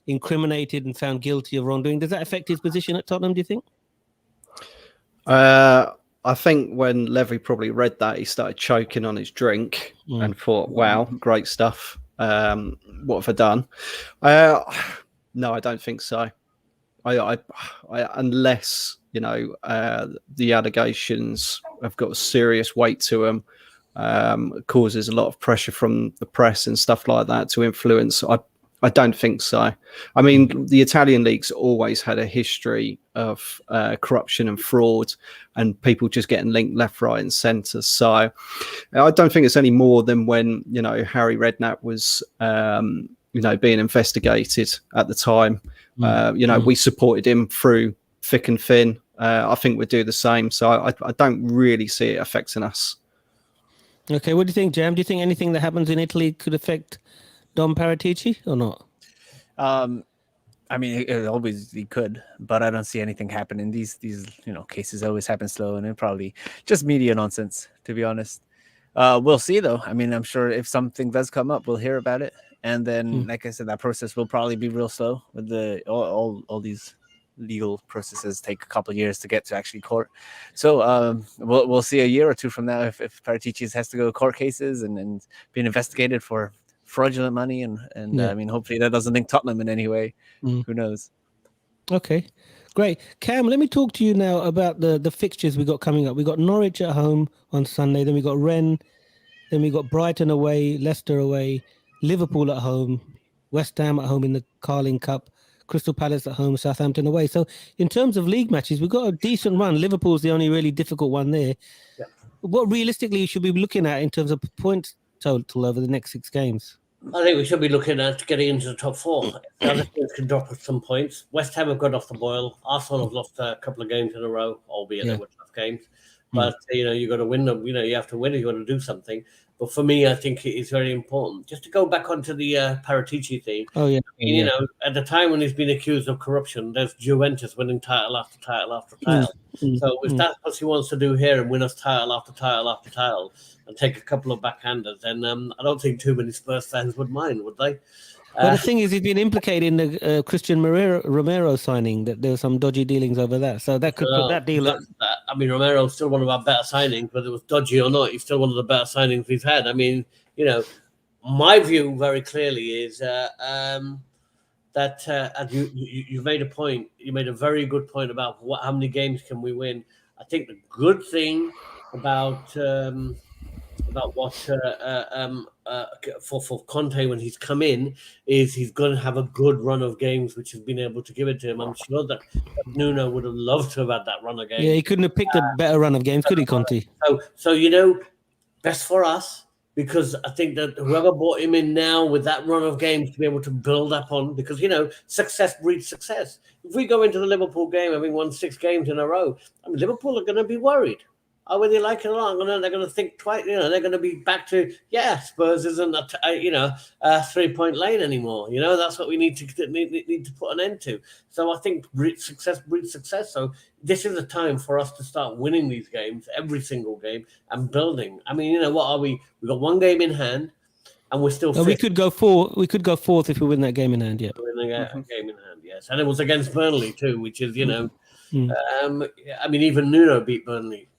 incriminated and found guilty of wrongdoing? Does that affect his position at Tottenham, do you think? I think when Levy probably read that, he started choking on his drink and thought, wow, great stuff. What have I done? No, I don't think so. I unless, the allegations have got a serious weight to them, causes a lot of pressure from the press and stuff like that to influence. I don't think so. I mean, the Italian league's always had a history of corruption and fraud and people just getting linked left, right and centre. So I don't think it's any more than when, Harry Redknapp was, being investigated at the time. We supported him through thick and thin. I think we'd do the same. So I don't really see it affecting us. Okay, what do you think, Jam? Do you think anything that happens in Italy could affect Dom Paratici or not? I mean, it could, but I don't see anything happening. These cases always happen slow, and it probably just media nonsense, to be honest. We'll see, though. I mean, I'm sure if something does come up, we'll hear about it, and then, like I said, that process will probably be real slow. With all these legal processes take a couple of years to get to actually court. So we'll see a year or two from now if Paratici has to go to court cases and being investigated for fraudulent money and I mean, hopefully that doesn't link Tottenham in any way. Who knows? Okay, great. Cam, let me talk to you now about the fixtures we got coming up. We got Norwich at home on Sunday, then we got Rennes, then we got Brighton away, Leicester away, Liverpool at home, West Ham at home in the Carling Cup, Crystal Palace at home, Southampton away. So in terms of league matches, we've got a decent run. Liverpool's the only really difficult one there. Yeah. What realistically should we be looking at in terms of points total over the next 6 games? I think we should be looking at getting into the top 4. The other teams can drop us some points. West Ham have got off the boil. Arsenal have lost a couple of games in a row, albeit they were tough games. But, you got to win them. You have to win it. You got to do something. But for me, I think it is very important. Just to go back onto the Paratici thing. Oh, yeah. At the time when he's been accused of corruption, there's Juventus winning title after title after title. So if that's what he wants to do here and win us title after title after title and take a couple of backhanders, then I don't think too many Spurs fans would mind, would they? But the thing is, he's been implicated in the Christian Romero signing, that there were some dodgy dealings over that. So that could put that deal up. I mean, Romero's still one of our better signings, whether it was dodgy or not. He's still one of the better signings we've had. I mean, my view very clearly is that you made a point. You made a very good point about how many games can we win. I think the good thing about what for Conte when he's come in is he's going to have a good run of games which have been able to give it to him. I'm sure that Nuno would have loved to have had that run of games. Yeah, he couldn't have picked a better run of games, could he, Conte? So best for us because I think that whoever brought him in now with that run of games to be able to build up on, because, success breeds success. If we go into the Liverpool game having won 6 games in a row, I mean, Liverpool are going to be worried. Whether they like it or not, they're going to think twice. They're going to be back to, Spurs isn't a 3-point lane anymore. That's what we need to put an end to. So I think success breeds success. So this is a time for us to start winning these games, every single game, and building. I mean, what are we? We've got 1 game in hand, and we're still. We could go We could go fourth if we win that game in hand. Yeah, winning a game in hand. Yes, and it was against Burnley too, which is I mean, even Nuno beat Burnley.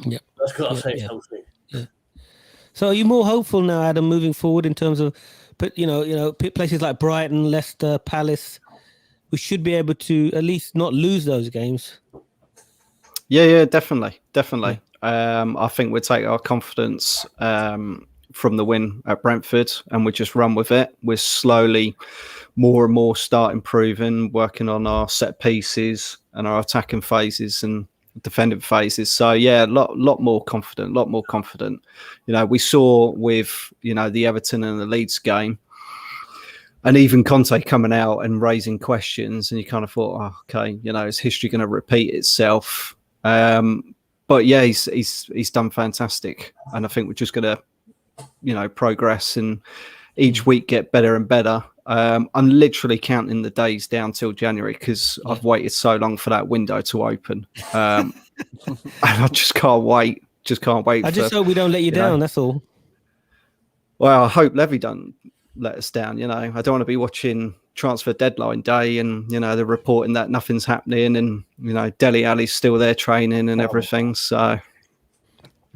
Yeah, that's got to say something. Yeah. So, are you more hopeful now, Adam, moving forward in terms of, places like Brighton, Leicester, Palace? We should be able to at least not lose those games. Yeah, definitely. I think we take our confidence from the win at Brentford, and we just run with it. We're slowly more and more start improving, working on our set pieces and our attacking phases and defending phases. So yeah, a lot more confident. We saw with the Everton and the Leeds game, and even Conte coming out and raising questions, and you kind of thought, oh, okay, is history going to repeat itself? But yeah, he's done fantastic, and I think we're just going to progress and each week get better and better. I'm literally counting the days down till January because I've waited so long for that window to open. And I just can't wait. I just hope we don't let you down. That's all. Well, I hope Levy don't let us down. I don't want to be watching transfer deadline day and, they're reporting that nothing's happening and, Dele Alli's still there training and everything. So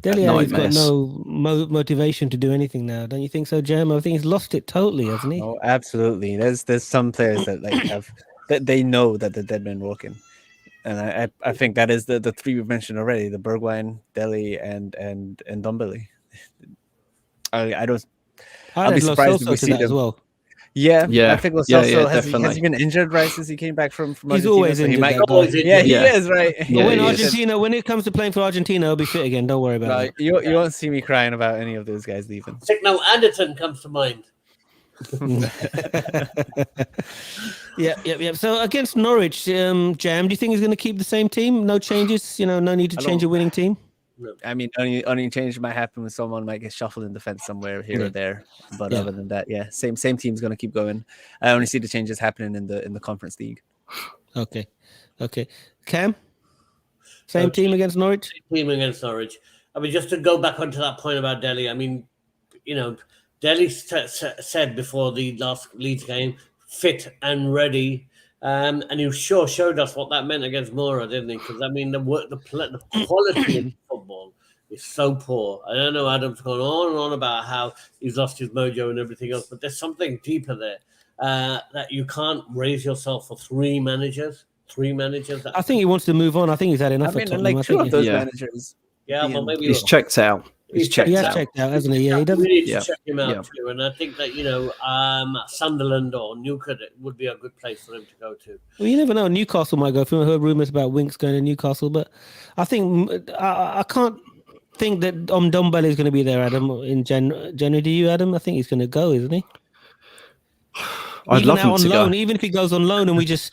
Dele Alli's got no motivation to do anything now, don't you think so, Jam? I think he's lost it totally, hasn't he? Oh, absolutely. There's some players that have that they know that the dead man walking, and I think that is the 3 we've mentioned already: the Bergwijn, Dele, and Ndombele. I'll be surprised if we see them as well. Yeah. I think Lo Celso has he been injured right since he came back from Argentina? He's always injured. He is right. When it comes to playing for Argentina, he'll be fit again. Don't worry about it. You won't see me crying about any of those guys leaving. Now Anderton comes to mind. Yeah. So against Norwich, Jam, do you think he's going to keep the same team? No changes. No need to change a winning team. I mean, only change might happen when someone might get shuffled in defense somewhere here or there. But other than that, same team's going to keep going. I only see the changes happening in the Conference League. Okay. Cam, same team against Norwich. I mean, just to go back onto that point about Dele. I mean, Dele said before the last Leeds game, fit and ready. And he sure showed us what that meant against Mora, didn't he? Because I mean, the quality of football is so poor. I don't know. Adam's gone on and on about how he's lost his mojo and everything else, but there's something deeper there that you can't raise yourself for 3 managers. I think he wants to move on. I think he's had enough. Like 2 of those managers. Yeah, but maybe he's checked out. He's checked out, hasn't he? Yeah, he doesn't. We need to check him out too. And I think that Sunderland or Newcastle would be a good place for him to go to. Well, you never know. Newcastle might go through. I heard rumors about Winks going to Newcastle, but I think I can't think that Ndombele is going to be there, Adam, in January. Do you, Adam? I think he's going to go, isn't he? I'd love him to go. go. Even if he goes on loan and we just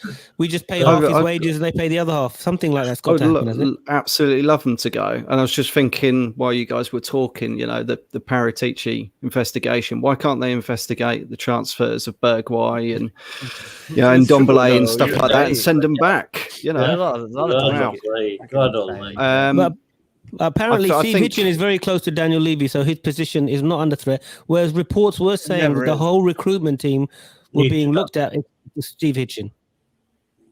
pay half his wages and they pay the other half, something like that's got to happen, hasn't it? Absolutely love him to go. And I was just thinking while you guys were talking, the Paratichi investigation. Why can't they investigate the transfers of Bergwijn and and Ndombele and stuff like that and send them back? Apparently, Steve Hitchen is very close to Daniel Levy, so his position is not under threat. Whereas reports were saying that the whole recruitment team were being looked at Steve Hitchen.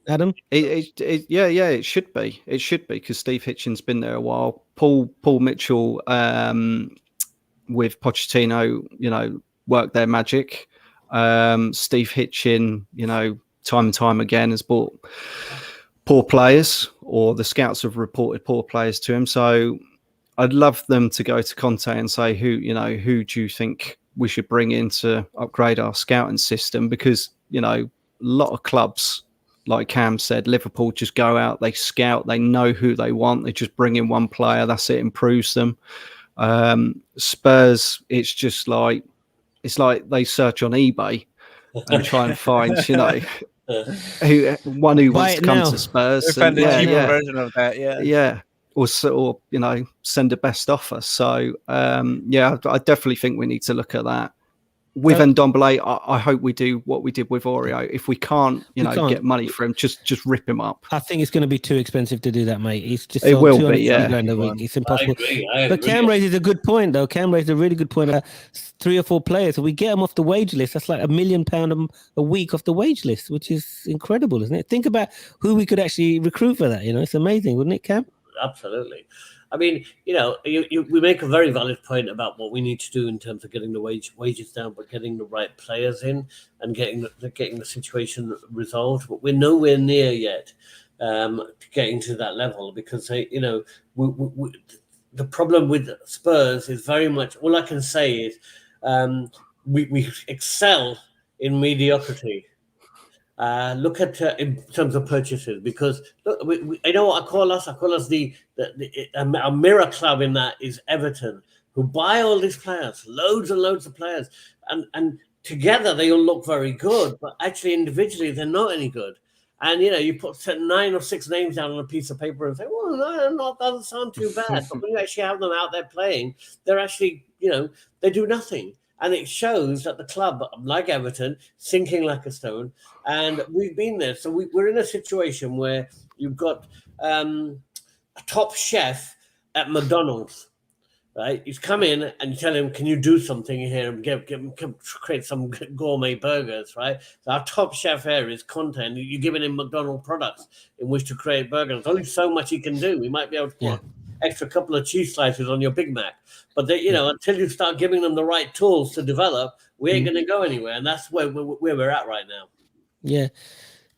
Adam? It should be. It should be because Steve Hitchen's been there a while. Paul Mitchell with Pochettino, worked their magic. Steve Hitchen, time and time again has bought poor players, or the scouts have reported poor players to him. So I'd love them to go to Conte and say, who do you think we should bring in to upgrade our scouting system? Because, a lot of clubs, like Cam said, Liverpool just go out, they scout, they know who they want, they just bring in one player, that's it, improves them. Spurs, it's like they search on eBay and try and find, who Buy wants it to come now. to Spurs. Find a cheaper Yeah, version of that. Yeah. yeah. Or send a best offer. So I definitely think we need to look at that. With Ndombele, I hope we do what we did with Oreo. If we can't, get money for him, just rip him up. I think it's going to be too expensive to do that, mate. It's just It sold will be, 250 yeah. grand a week. It's impossible. I agree. But Cam raises a good point, though. Cam raised a really good point about 3 or 4 players. If we get them off the wage list, that's like £1 million a week off the wage list, which is incredible, isn't it? Think about who we could actually recruit for that. It's amazing, wouldn't it, Cam? Absolutely. I mean, we make a very valid point about what we need to do in terms of getting the wages down, but getting the right players in and getting the situation resolved. But we're nowhere near yet to getting to that level because the problem with Spurs is very much, all I can say is we excel in mediocrity. Look at in terms of purchases, because look, I know what I call us. I call us a mirror club in that is Everton, who buy all these players, loads and loads of players, and together they all look very good, but actually individually they're not any good. And you put 9 or 6 names down on a piece of paper and say, well, no, that doesn't sound too bad. But when you actually have them out there playing, they're actually, they do nothing. And it shows that the club, like Everton, sinking like a stone. And we've been there. So we're in a situation where you've got a top chef at McDonald's, right? He's come in and you tell him, can you do something here and create some gourmet burgers, right? So our top chef here is Conte, and you're giving him McDonald's products in which to create burgers. There's only so much he can do. We might be able to put extra couple of cheese slices on your Big Mac. But until you start giving them the right tools to develop, we ain't going to go anywhere. And that's where we're at right now. Yeah.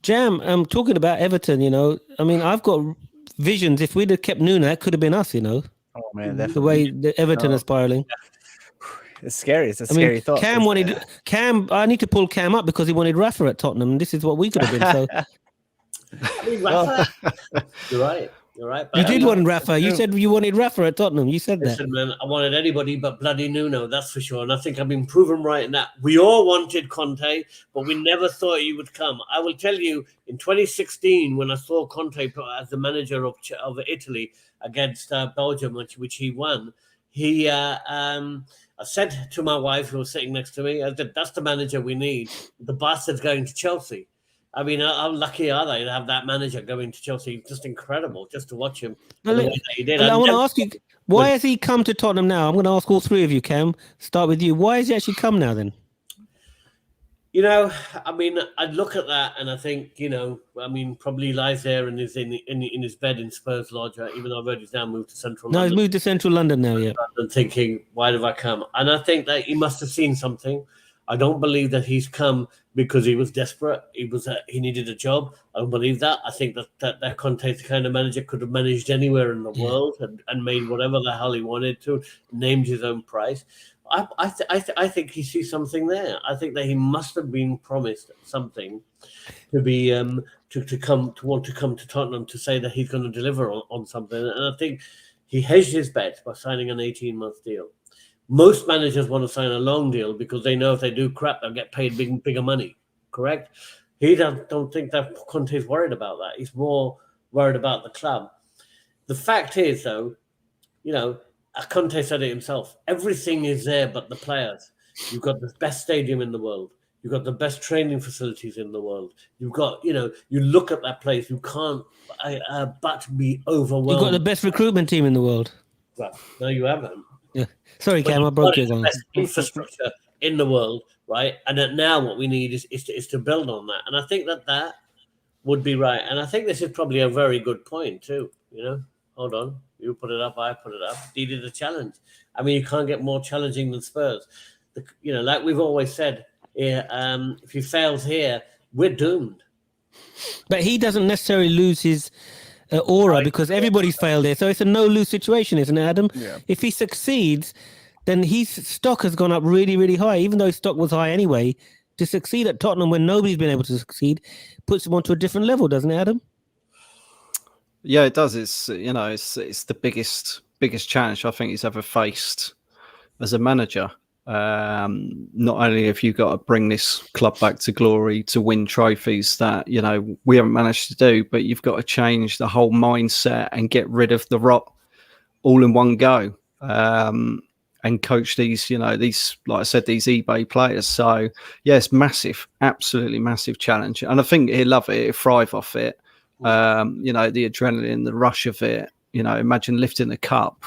Jam, I'm talking about Everton, I mean, I've got visions. If we'd have kept Nuno, that could have been us, Oh, man, definitely. the way the Everton are spiraling. It's scary. It's a scary thought. Cam, I need to pull Cam up because he wanted Rafa at Tottenham. And this is what we could have been. So I mean, Rafa, you're right. You're right. You did want Rafa. You said you wanted Rafa at Tottenham. You said that. Listen, man, I wanted anybody but bloody Nuno, that's for sure. And I think I've been proven right in that. We all wanted Conte, but we never thought he would come. I will tell you, in 2016, when I saw Conte as the manager of Italy against Belgium, which he won, I said to my wife, who was sitting next to me, I said, that's the manager we need. The bastard's going to Chelsea. I mean, how lucky are they to have that manager going to Chelsea? Just incredible, just to watch him. The way that he did. I want to ask you, why has he come to Tottenham now? I'm going to ask all 3 of you, Cam. Start with you. Why has he actually come now then? I mean, I look at that and I think, probably lies there and is in his bed in Spurs Lodge, even though I've heard he's now moved to Central London. No, he's moved to Central London now, yeah. And thinking, why did I come? And I think that he must have seen something. I don't believe that he's come because he was desperate. He needed a job. I don't believe that. I think that Conte's the kind of manager could have managed anywhere in the world and made whatever the hell he wanted to, named his own price. I think he sees something there. I think that he must have been promised something to be to want to come to Tottenham to say that he's going to deliver on something. And I think he hedged his bet by signing an 18-month deal. Most managers want to sign a long deal because they know if they do crap, they'll get paid bigger money. Correct? He don't think that Conte's worried about that. He's more worried about the club. The fact is, though, Conte said it himself. Everything is there but the players. You've got the best stadium in the world. You've got the best training facilities in the world. You've got, you look at that place, you can't but be overwhelmed. You've got the best recruitment team in the world. Well, no, you haven't. Yeah. Sorry, Cam, I broke your best infrastructure in the world, right? And that now what we need is to build on that. And I think that would be right. And I think this is probably a very good point too. Hold on. You put it up, I put it up. Needed a challenge. I mean, you can't get more challenging than Spurs. Like we've always said, if he fails here, we're doomed. But he doesn't necessarily lose his aura because everybody's failed there. So it's a no-lose situation, isn't it, Adam? Yeah. If he succeeds, then his stock has gone up really, really high, even though his stock was high anyway. To succeed at Tottenham when nobody's been able to succeed puts him onto a different level, doesn't it, Adam? Yeah, it does. It's it's the biggest biggest challenge I think he's ever faced as a manager. Not only have you got to bring this club back to glory to win trophies that, you know, we haven't managed to do, but you've got to change the whole mindset and get rid of the rot all in one go. And coach these, you know, these, like I said, these eBay players. So yes, massive, absolutely massive challenge. And I think he'll love it, he'll thrive off it. You know, the adrenaline, the rush of it, you know, imagine lifting the cup.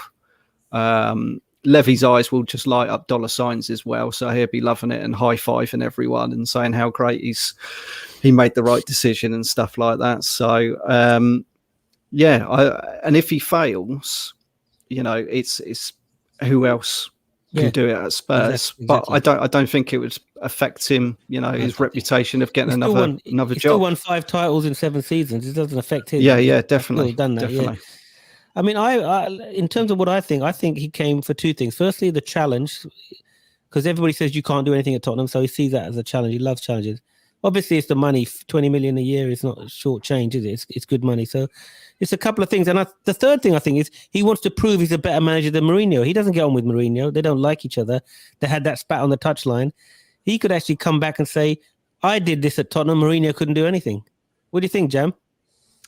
Levy's eyes will just light up dollar signs as well. So he'll be loving it and high-fiving everyone and saying how great he made the right decision and stuff like that. So, and if he fails, you know, it's who else can do it at Spurs? Exactly. But I don't think it would affect him, you know, his reputation of getting another job. Still won 5 titles in 7 seasons. It doesn't affect him. Yeah, definitely. Done that, definitely. Yeah. I mean, I in terms of what I think he came for 2 things. Firstly, the challenge, because everybody says you can't do anything at Tottenham, so he sees that as a challenge. He loves challenges. Obviously, it's the money. 20 million a year is not short change, is it? It's good money. So it's a couple of things. And the third thing I think is he wants to prove he's a better manager than Mourinho. He doesn't get on with Mourinho. They don't like each other. They had that spat on the touchline. He could actually come back and say, I did this at Tottenham. Mourinho couldn't do anything. What do you think, Jam?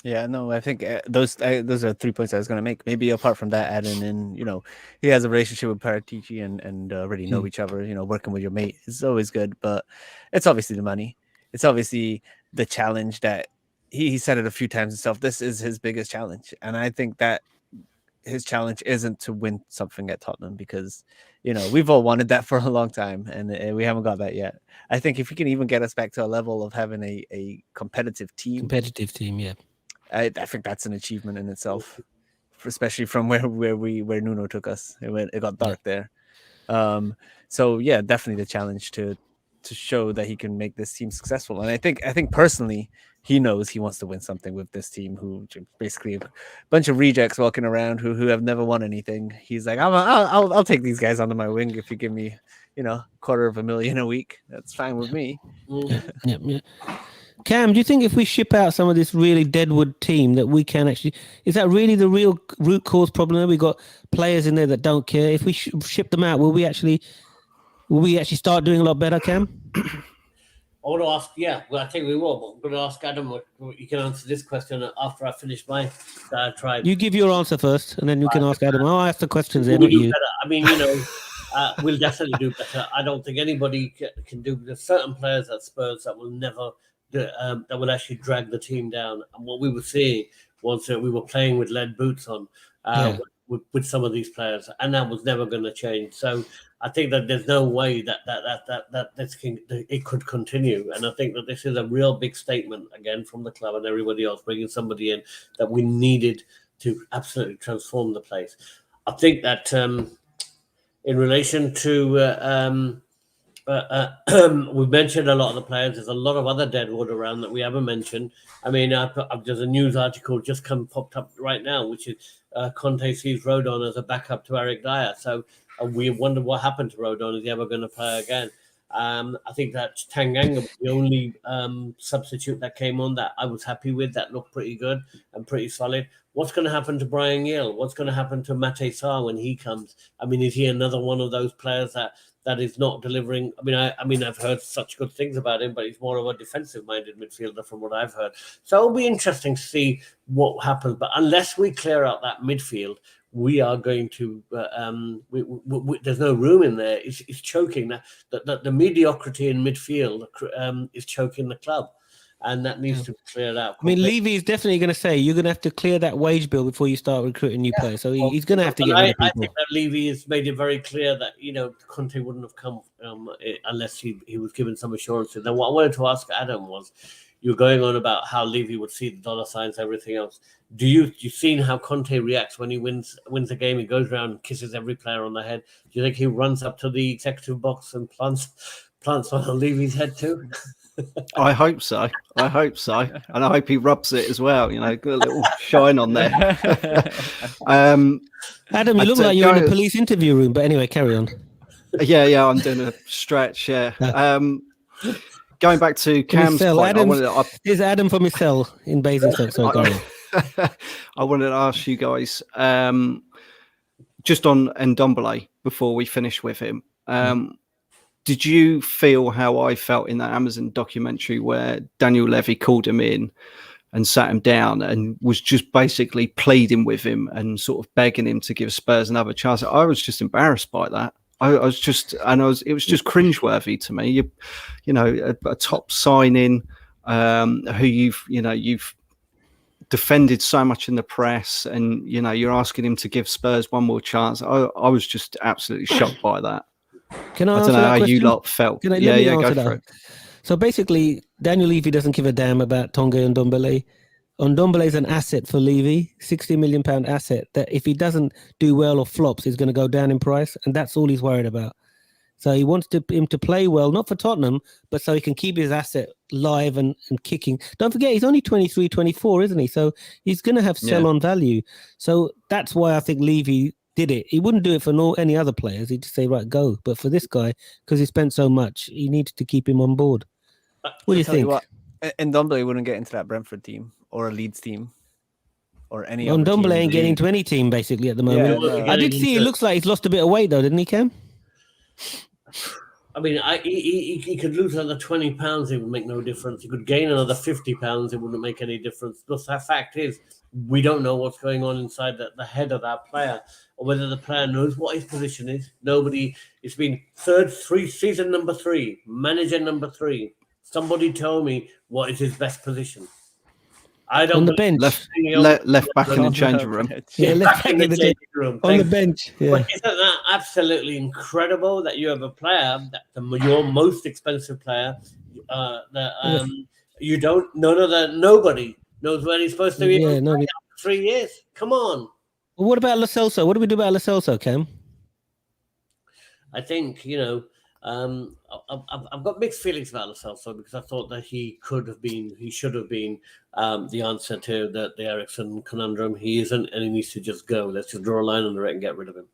Yeah, no, I think those are 3 points I was going to make. Maybe apart from that, adding in, you know, he has a relationship with Paratichi and already know each other. You know, working with your mate is always good, but it's obviously the money. It's obviously the challenge that he said it a few times himself. This is his biggest challenge, and I think that his challenge isn't to win something at Tottenham because, you know, we've all wanted that for a long time, and we haven't got that yet. I think if he can even get us back to a level of having a competitive team, yeah. I think that's an achievement in itself, especially from where Nuno took us. It got dark there. So yeah, definitely the challenge to show that he can make this team successful. And I think personally, he knows he wants to win something with this team, who basically a bunch of rejects walking around who have never won anything. He's like, I'll take these guys under my wing if you give me, you know, $250,000 a week. That's fine with me. Yeah. Cam, do you think if we ship out some of this really deadwood team that we can actually, is that really the real root cause problem? We got players in there that don't care. If we ship them out, will we actually start doing a lot better, Cam? I want to ask, I think we will, but I'm going to ask Adam, you can answer this question after I finish my tribe. You give your answer first, and then you can ask Adam. I'll ask the questions there, not you. Better. I mean, you know, we'll definitely do better. I don't think anybody can do. There's certain players at Spurs that will never, that will actually drag the team down. And what we were seeing was that we were playing with lead boots on with some of these players, and that was never going to change. So I think that there's no way that it could continue. And I think that this is a real big statement again from the club and everybody else, bringing somebody in that we needed to absolutely transform the place. I think that in relation to we've mentioned a lot of the players. There's a lot of other deadwood around that we haven't mentioned. I mean, there's a news article just popped up right now, which is Conte sees Rodon as a backup to Eric Dyer. So we wonder what happened to Rodon. Is he ever going to play again? I think that Tanganga was the only substitute that came on that I was happy with. That looked pretty good and pretty solid. What's going to happen to Brian Gill? What's going to happen to Mate Sarr when he comes? I mean, is he another one of those players that is not delivering? I mean, I've heard such good things about him, but he's more of a defensive-minded midfielder from what I've heard. So it'll be interesting to see what happens. But unless we clear out that midfield, we are going to. There's no room in there. It's choking. The mediocrity in midfield is choking the club. And that needs to be cleared out. I mean, Levy is definitely going to say you're going to have to clear that wage bill before you start recruiting new players. So he's going to have to get rid of people. I think that Levy has made it very clear that, you know, Conte wouldn't have come unless he was given some assurances. Then what I wanted to ask Adam was, you're going on about how Levy would see the dollar signs, everything else. You've seen how Conte reacts when he wins a game? He goes around and kisses every player on the head. Do you think he runs up to the executive box and plants on Levy's head too? I hope so. And I hope he rubs it as well. You know, got a little shine on there. Adam, you look like you're in a police interview room. But anyway, carry on. Yeah, I'm doing a stretch. Yeah. Going back to Cam's point, is Adam from his cell in Basingstoke? Sorry, I wanted to ask you guys, just on Ndombele before we finish with him. Did you feel how I felt in that Amazon documentary where Daniel Levy called him in and sat him down and was just basically pleading with him and sort of begging him to give Spurs another chance? I was just embarrassed by that. It was just cringeworthy to me. You know, a top signing who you've defended so much in the press, and you're asking him to give Spurs one more chance. I was just absolutely shocked by that. Can I don't answer know that how question? you lot felt. Let me go answer for that. it. So basically, Daniel Levy doesn't give a damn about Tonga and Ndombele. Ndombele is an asset for Levy, £60 million asset that if he doesn't do well or flops, is going to go down in price, and that's all he's worried about. So he wants him to play well, not for Tottenham, but so he can keep his asset live and kicking. Don't forget, he's only 23, 24, isn't he? So he's going to have sell-on value. So that's why I think Levy did it. He wouldn't do it for any other players. He'd just say, right, go. But for this guy, because he spent so much, he needed to keep him on board. What do you think? And Ndombele wouldn't get into that Brentford team or a Leeds team or any Well, other team. Ndombele ain't getting into any team, basically, at the moment. Yeah, I did see, it looks like he's lost a bit of weight, though, didn't he, Cam? I mean, he could lose another £20, it would make no difference. He could gain another £50, it wouldn't make any difference. Plus, the fact is, we don't know what's going on inside the head of that player, or whether the player knows what his position is. Nobody. It's been season number 3, manager number 3. Somebody tell me what is his best position. I don't. On the bench, left back in the changing room. Yeah, left back in the changing room. On the bench. Yeah. But isn't that absolutely incredible that you have a player your most expensive player you don't nobody knows where he's supposed to be. Yeah, nobody. 3 years. Come on. Well, what about Lo Celso? What do we do about Lo Celso, Cam? I think I've got mixed feelings about Lo Celso because I thought that he should have been the answer to the Eriksen conundrum. He isn't, and he needs to just go. Let's just draw a line under it and get rid of him.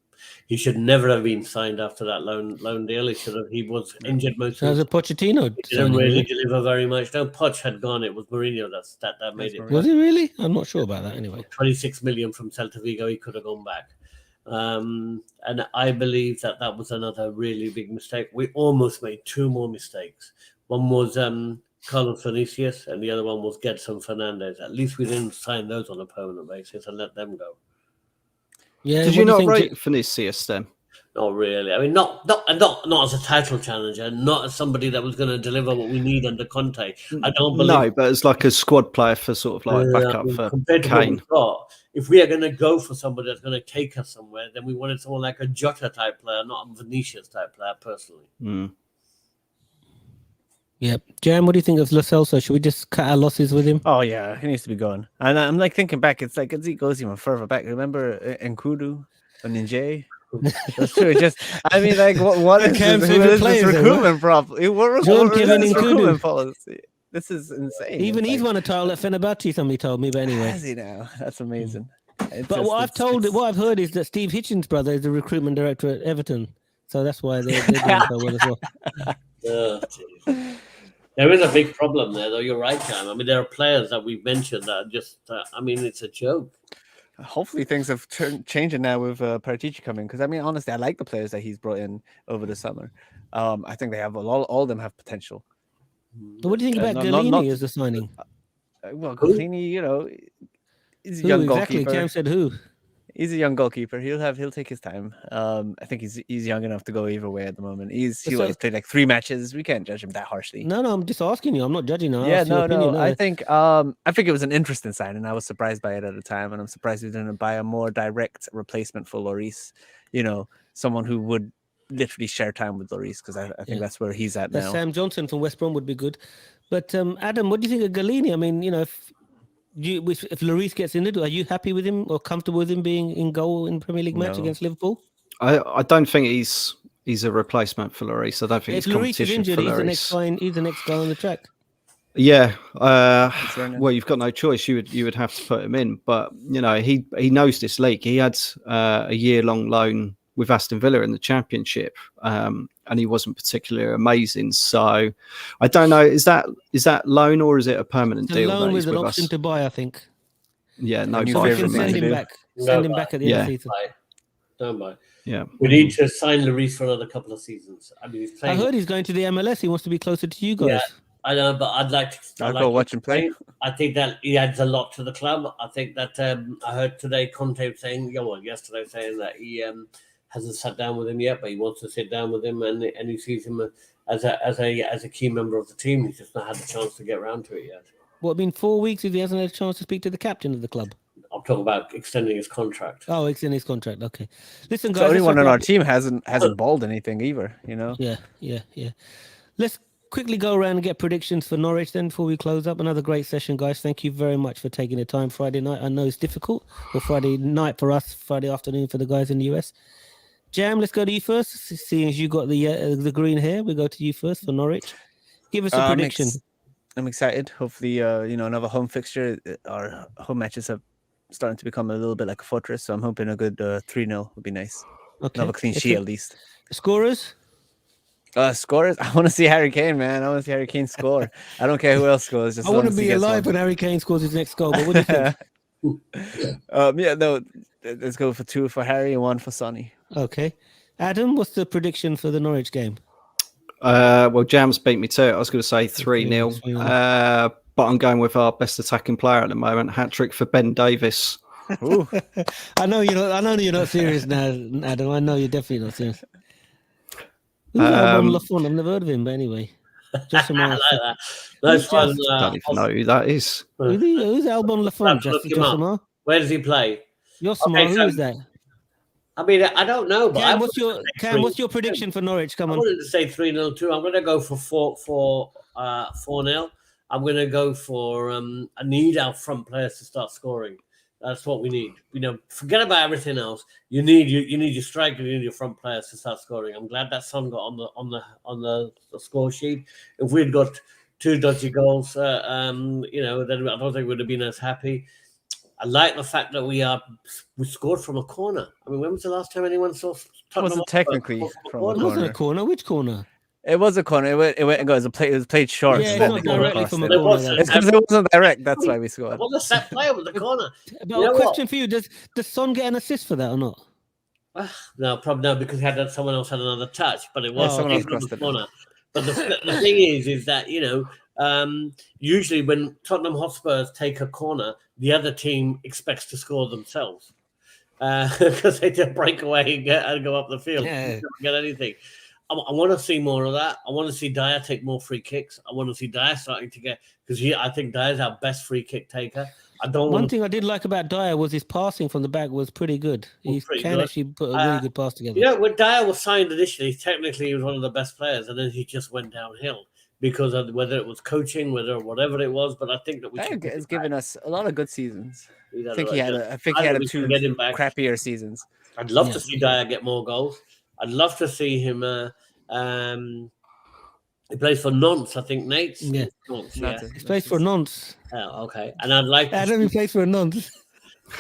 He should never have been signed after that loan deal. He was injured most of the time. Pochettino. He didn't really deliver very much. No, Poch had gone. It was Mourinho that made it. Was he really? I'm not sure about that anyway. 26 million from Celta Vigo. He could have gone back. And I believe that was another really big mistake. We almost made 2 more mistakes. One was Carlos Vinicius, and the other one was Gedson Fernandez. At least we didn't sign those on a permanent basis and let them go. Yeah. Did you not rate Vinicius then? Not really. I mean, not as a title challenger, not as somebody that was going to deliver what we need under Conte. I don't believe. No, but as like a squad player for sort of like backup for Kane. If we are going to go for somebody that's going to take us somewhere, then we wanted someone like a Jota type player, not a Vinicius type player, personally. Yeah. Jam, what do you think of Lo Celso? Should we just cut our losses with him? Oh, yeah. He needs to be gone. And I'm like thinking back, it's like it goes even further back. Remember Nkudu and Ninja? That's true. Just, I mean, like, what is this recruitment problem? What is this recruitment policy? This is insane. Even he's won a title at Fenerbahce, somebody told me, but anyway. Has he now? That's amazing. But what I've heard is that Steve Hitchens' brother is the recruitment director at Everton. So that's why they're doing so well as well. There is a big problem there, though. You're right, Cam. I mean, there are players that we've mentioned that are just, it's a joke. Hopefully things have changing now with Paratichi coming, because I mean, honestly, I like the players that he's brought in over the summer. I think they have all of them have potential. But what do you think about Galini as a signing? Well, Galini, he's a young goalkeeper. Cam said who? He's a young goalkeeper. He'll take his time. I think he's young enough to go either way at the moment. He's played like 3 matches. We can't judge him that harshly. No, I'm just asking you. I'm not judging him. Yeah, no. I think it was an interesting signing. I was surprised by it at the time, and I'm surprised we didn't buy a more direct replacement for Lloris. Someone who would literally share time with Lloris, because I think that's where he's at now. Sam Johnson from West Brom would be good. But Adam, what do you think of Galini? I mean, if Lloris gets in it, are you happy with him or comfortable with him being in goal in Premier League match against Liverpool? I don't think he's a replacement for Lloris. I don't think if he's Lloris is injured, for he's Lloris. the next guy on the track. Yeah. Well, you've got no choice. You would have to put him in. But he knows this league. He had a year-long loan with Aston Villa in the Championship, and he wasn't particularly amazing. So I don't know. Is that loan or is it a permanent deal? Loan with an option to buy, I think. Yeah, no buy. buy from Send me. him back. Send him back at the end of the season. don't I? Yeah. We need to sign Lloris for another couple of seasons. I mean, he's I playing. heard he's going to the MLS. He wants to be closer to you Yeah. guys. I know, but I'd like to. I'll go watch him play. I think that he adds a lot to the club. I think that I heard today Conte saying, yesterday saying that he hasn't sat down with him yet, but he wants to sit down with him, and he sees him as a key member of the team. He's just not had the chance to get around to it yet. What, been 4 weeks if he hasn't had a chance to speak to the captain of the club? I'm talking about extending his contract. Oh, it's in his contract. Okay. Listen, guys. So let's anyone wrap on our up. team hasn't balled anything either, you know. Yeah. Let's quickly go around and get predictions for Norwich then before we close up. Another great session, guys. Thank you very much for taking the time Friday night. I know it's difficult, or Friday night for us, Friday afternoon for the guys in the US. Jam, let's go to you first. Seeing as you got the green hair, we go to you first for Norwich. Give us a prediction. I'm excited. Hopefully, another home fixture. Our home matches have starting to become a little bit like a fortress, so I'm hoping a good 3-0 would be nice. Okay. Another clean sheet at least. Scorers? Scorers? I want to see Harry Kane, man. I want to see Harry Kane score. I don't care who else scores. Just I wouldn't be alive when Harry Kane scores his next goal, but what do you think? Let's go for 2 for Harry and 1 for Sonny. Okay. Adam, what's the prediction for the Norwich game? Well, Jams beat me to it. I was going to say 3-0. But I'm going with our best attacking player at the moment. Hat-trick for Ben Davis. Ooh. I know you're not serious now, Adam. I know you're definitely not serious. Who's Albon Lafont? I've never heard of him, but anyway. Just I like that. Nice one. I don't even know who that is. Who's Albon Lafont? Just Where does he play? Yosemar, who is that? I mean, I don't know. But Cam, what's your prediction for Norwich? Come on. I wanted to say 3-0 too. I'm going to go for 4-0. I'm going to go for I need our front players to start scoring. That's what we need. Forget about everything else. You need your striker, you need your front players to start scoring. I'm glad that Son got on the score sheet. If we'd got 2 dodgy goals, then I don't think we'd have been as happy. I like the fact that we scored from a corner. I mean, when was the last time anyone saw? It wasn't technically from a corner. It wasn't a corner. Which corner? It was a corner. It was played short. Yeah, it's not directly from a corner. It's because it wasn't direct. That's why we scored. It was a set play with the corner. But a question for you: Does Son get an assist for that or not? No, probably no, because someone else had another touch, but it was someone else from the crossed it. corner. But the thing is that usually when Tottenham Hotspurs take a corner, the other team expects to score themselves because they just break away and go up the field. Yeah. They don't get anything. I want to see more of that. I want to see Dyer take more free kicks. I want to see Dyer starting to get because I think Dyer's our best free kick taker. One thing I did like about Dyer was his passing from the back was pretty good. He can actually put a really good pass together. When Dyer was signed initially, technically he was one of the best players, and then he just went downhill because of whether it was coaching, whatever it was. But I think that has given us a lot of good seasons. I think he had 2 crappier seasons. I'd love to see Dyer get more goals. I'd love to see him. He plays for Nantes, I think, Nate. Yeah, he plays for Nantes. Oh, okay. And I'd like. Adam, he plays for Nantes.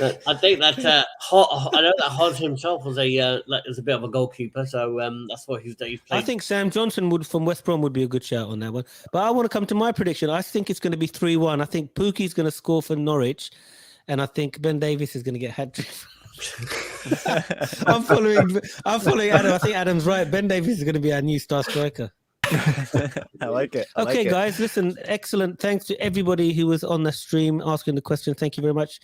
I think that I know that Hodge himself was a bit of a goalkeeper, so that's what he's played. I think Sam Johnson from West Brom would be a good shout on that one. But I want to come to my prediction. I think it's going to be 3-1. I think Pookie's going to score for Norwich, and I think Ben Davis is going to get hat-trick. I'm following Adam. I think Adam's right. Ben Davis is going to be our new star striker. I like it. Okay, guys, listen, excellent. Thanks to everybody who was on the stream asking the question. Thank you very much.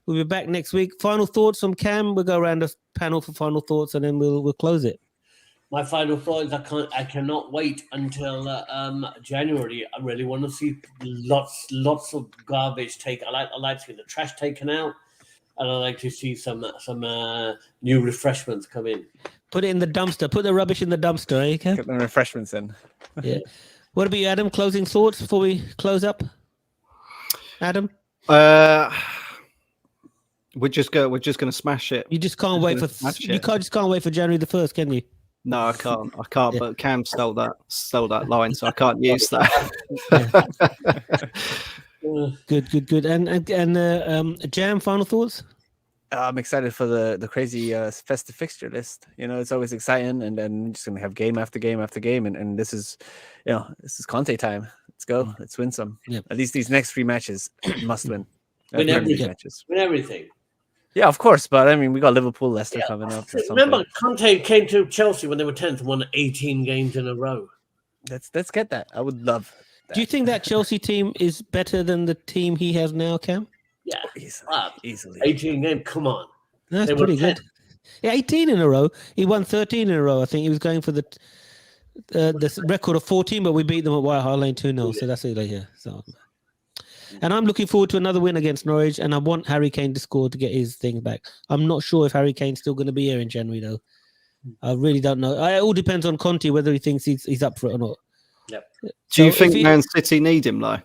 We'll be back next week. Final thoughts from Cam. We'll go around the panel for final thoughts, and then we'll close it. My final thought is I cannot wait until January. I really want to see lots of garbage taken. I like to see the trash taken out, and I like to see some new refreshments come in. Put it in the dumpster. Put the rubbish in the dumpster, eh, Cam? Get the refreshments in. Yeah. What about you, Adam? Closing thoughts before we close up? Adam? We're just gonna smash it. You just can't wait for January the 1st, can you? No, I can't. Yeah. But Cam stole that line, so I can't use that. Good. And Jam, final thoughts? I'm excited for the crazy festive fixture list. It's always exciting, and then we're just gonna have game after game after game, and this is Conte time. Let's go. Let's win some. Yeah. At least these next 3 matches must win. Win everything. Yeah, of course. But I mean, we got Liverpool, Leicester Yeah. coming up. At some Remember, point. Conte came to Chelsea when they were 10th and won 18 games in a row. Let's get that. I would love that. Do you think that Chelsea team is better than the team he has now, Cam? Yeah, Easily. 18 games. Come on. That's They were pretty 10. good. Yeah, 18 in a row. He won 13 in a row. I think he was going for the record of 14, but we beat them at White Hart Lane 2-0. So that's it. Yeah. So, and I'm looking forward to another win against Norwich, and I want Harry Kane to score to get his thing back. I'm not sure if Harry Kane's still going to be here in January, though. I really don't know. It all depends on Conte whether he thinks he's up for it or not. Yep. Do you think Man City need him though?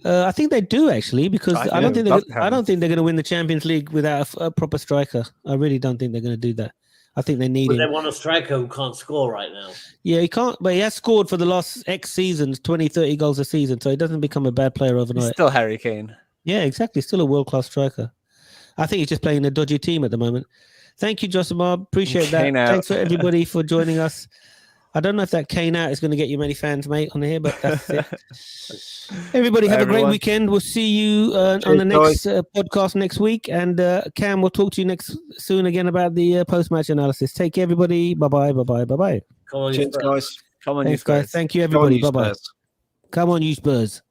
I think they do actually, because I don't think they're going to win the Champions League without a proper striker. I really don't think they're going to do that. I think they need But him. they want a striker who can't score right now. Yeah, he can't, but he has scored for the last X seasons, 20, 30 goals a season, so he doesn't become a bad player overnight. He's still Harry Kane. Yeah, exactly. Still a world-class striker. I think he's just playing a dodgy team at the moment. Thank you, Josimar. Appreciate that. Kane out. Thanks for everybody for joining us. I don't know if that Kane out is going to get you many fans, mate, on here, but that's it. Everybody have a great weekend. We'll see you on the next podcast next week. And Cam, we'll talk to you soon again about the post-match analysis. Take care, everybody. Bye-bye, bye-bye, bye-bye. Come on, Cheers, guys. Come on, Thanks, you Spurs. guys. Thank you, everybody. Go on, you Bye-bye. Spurs. Come on, you Spurs.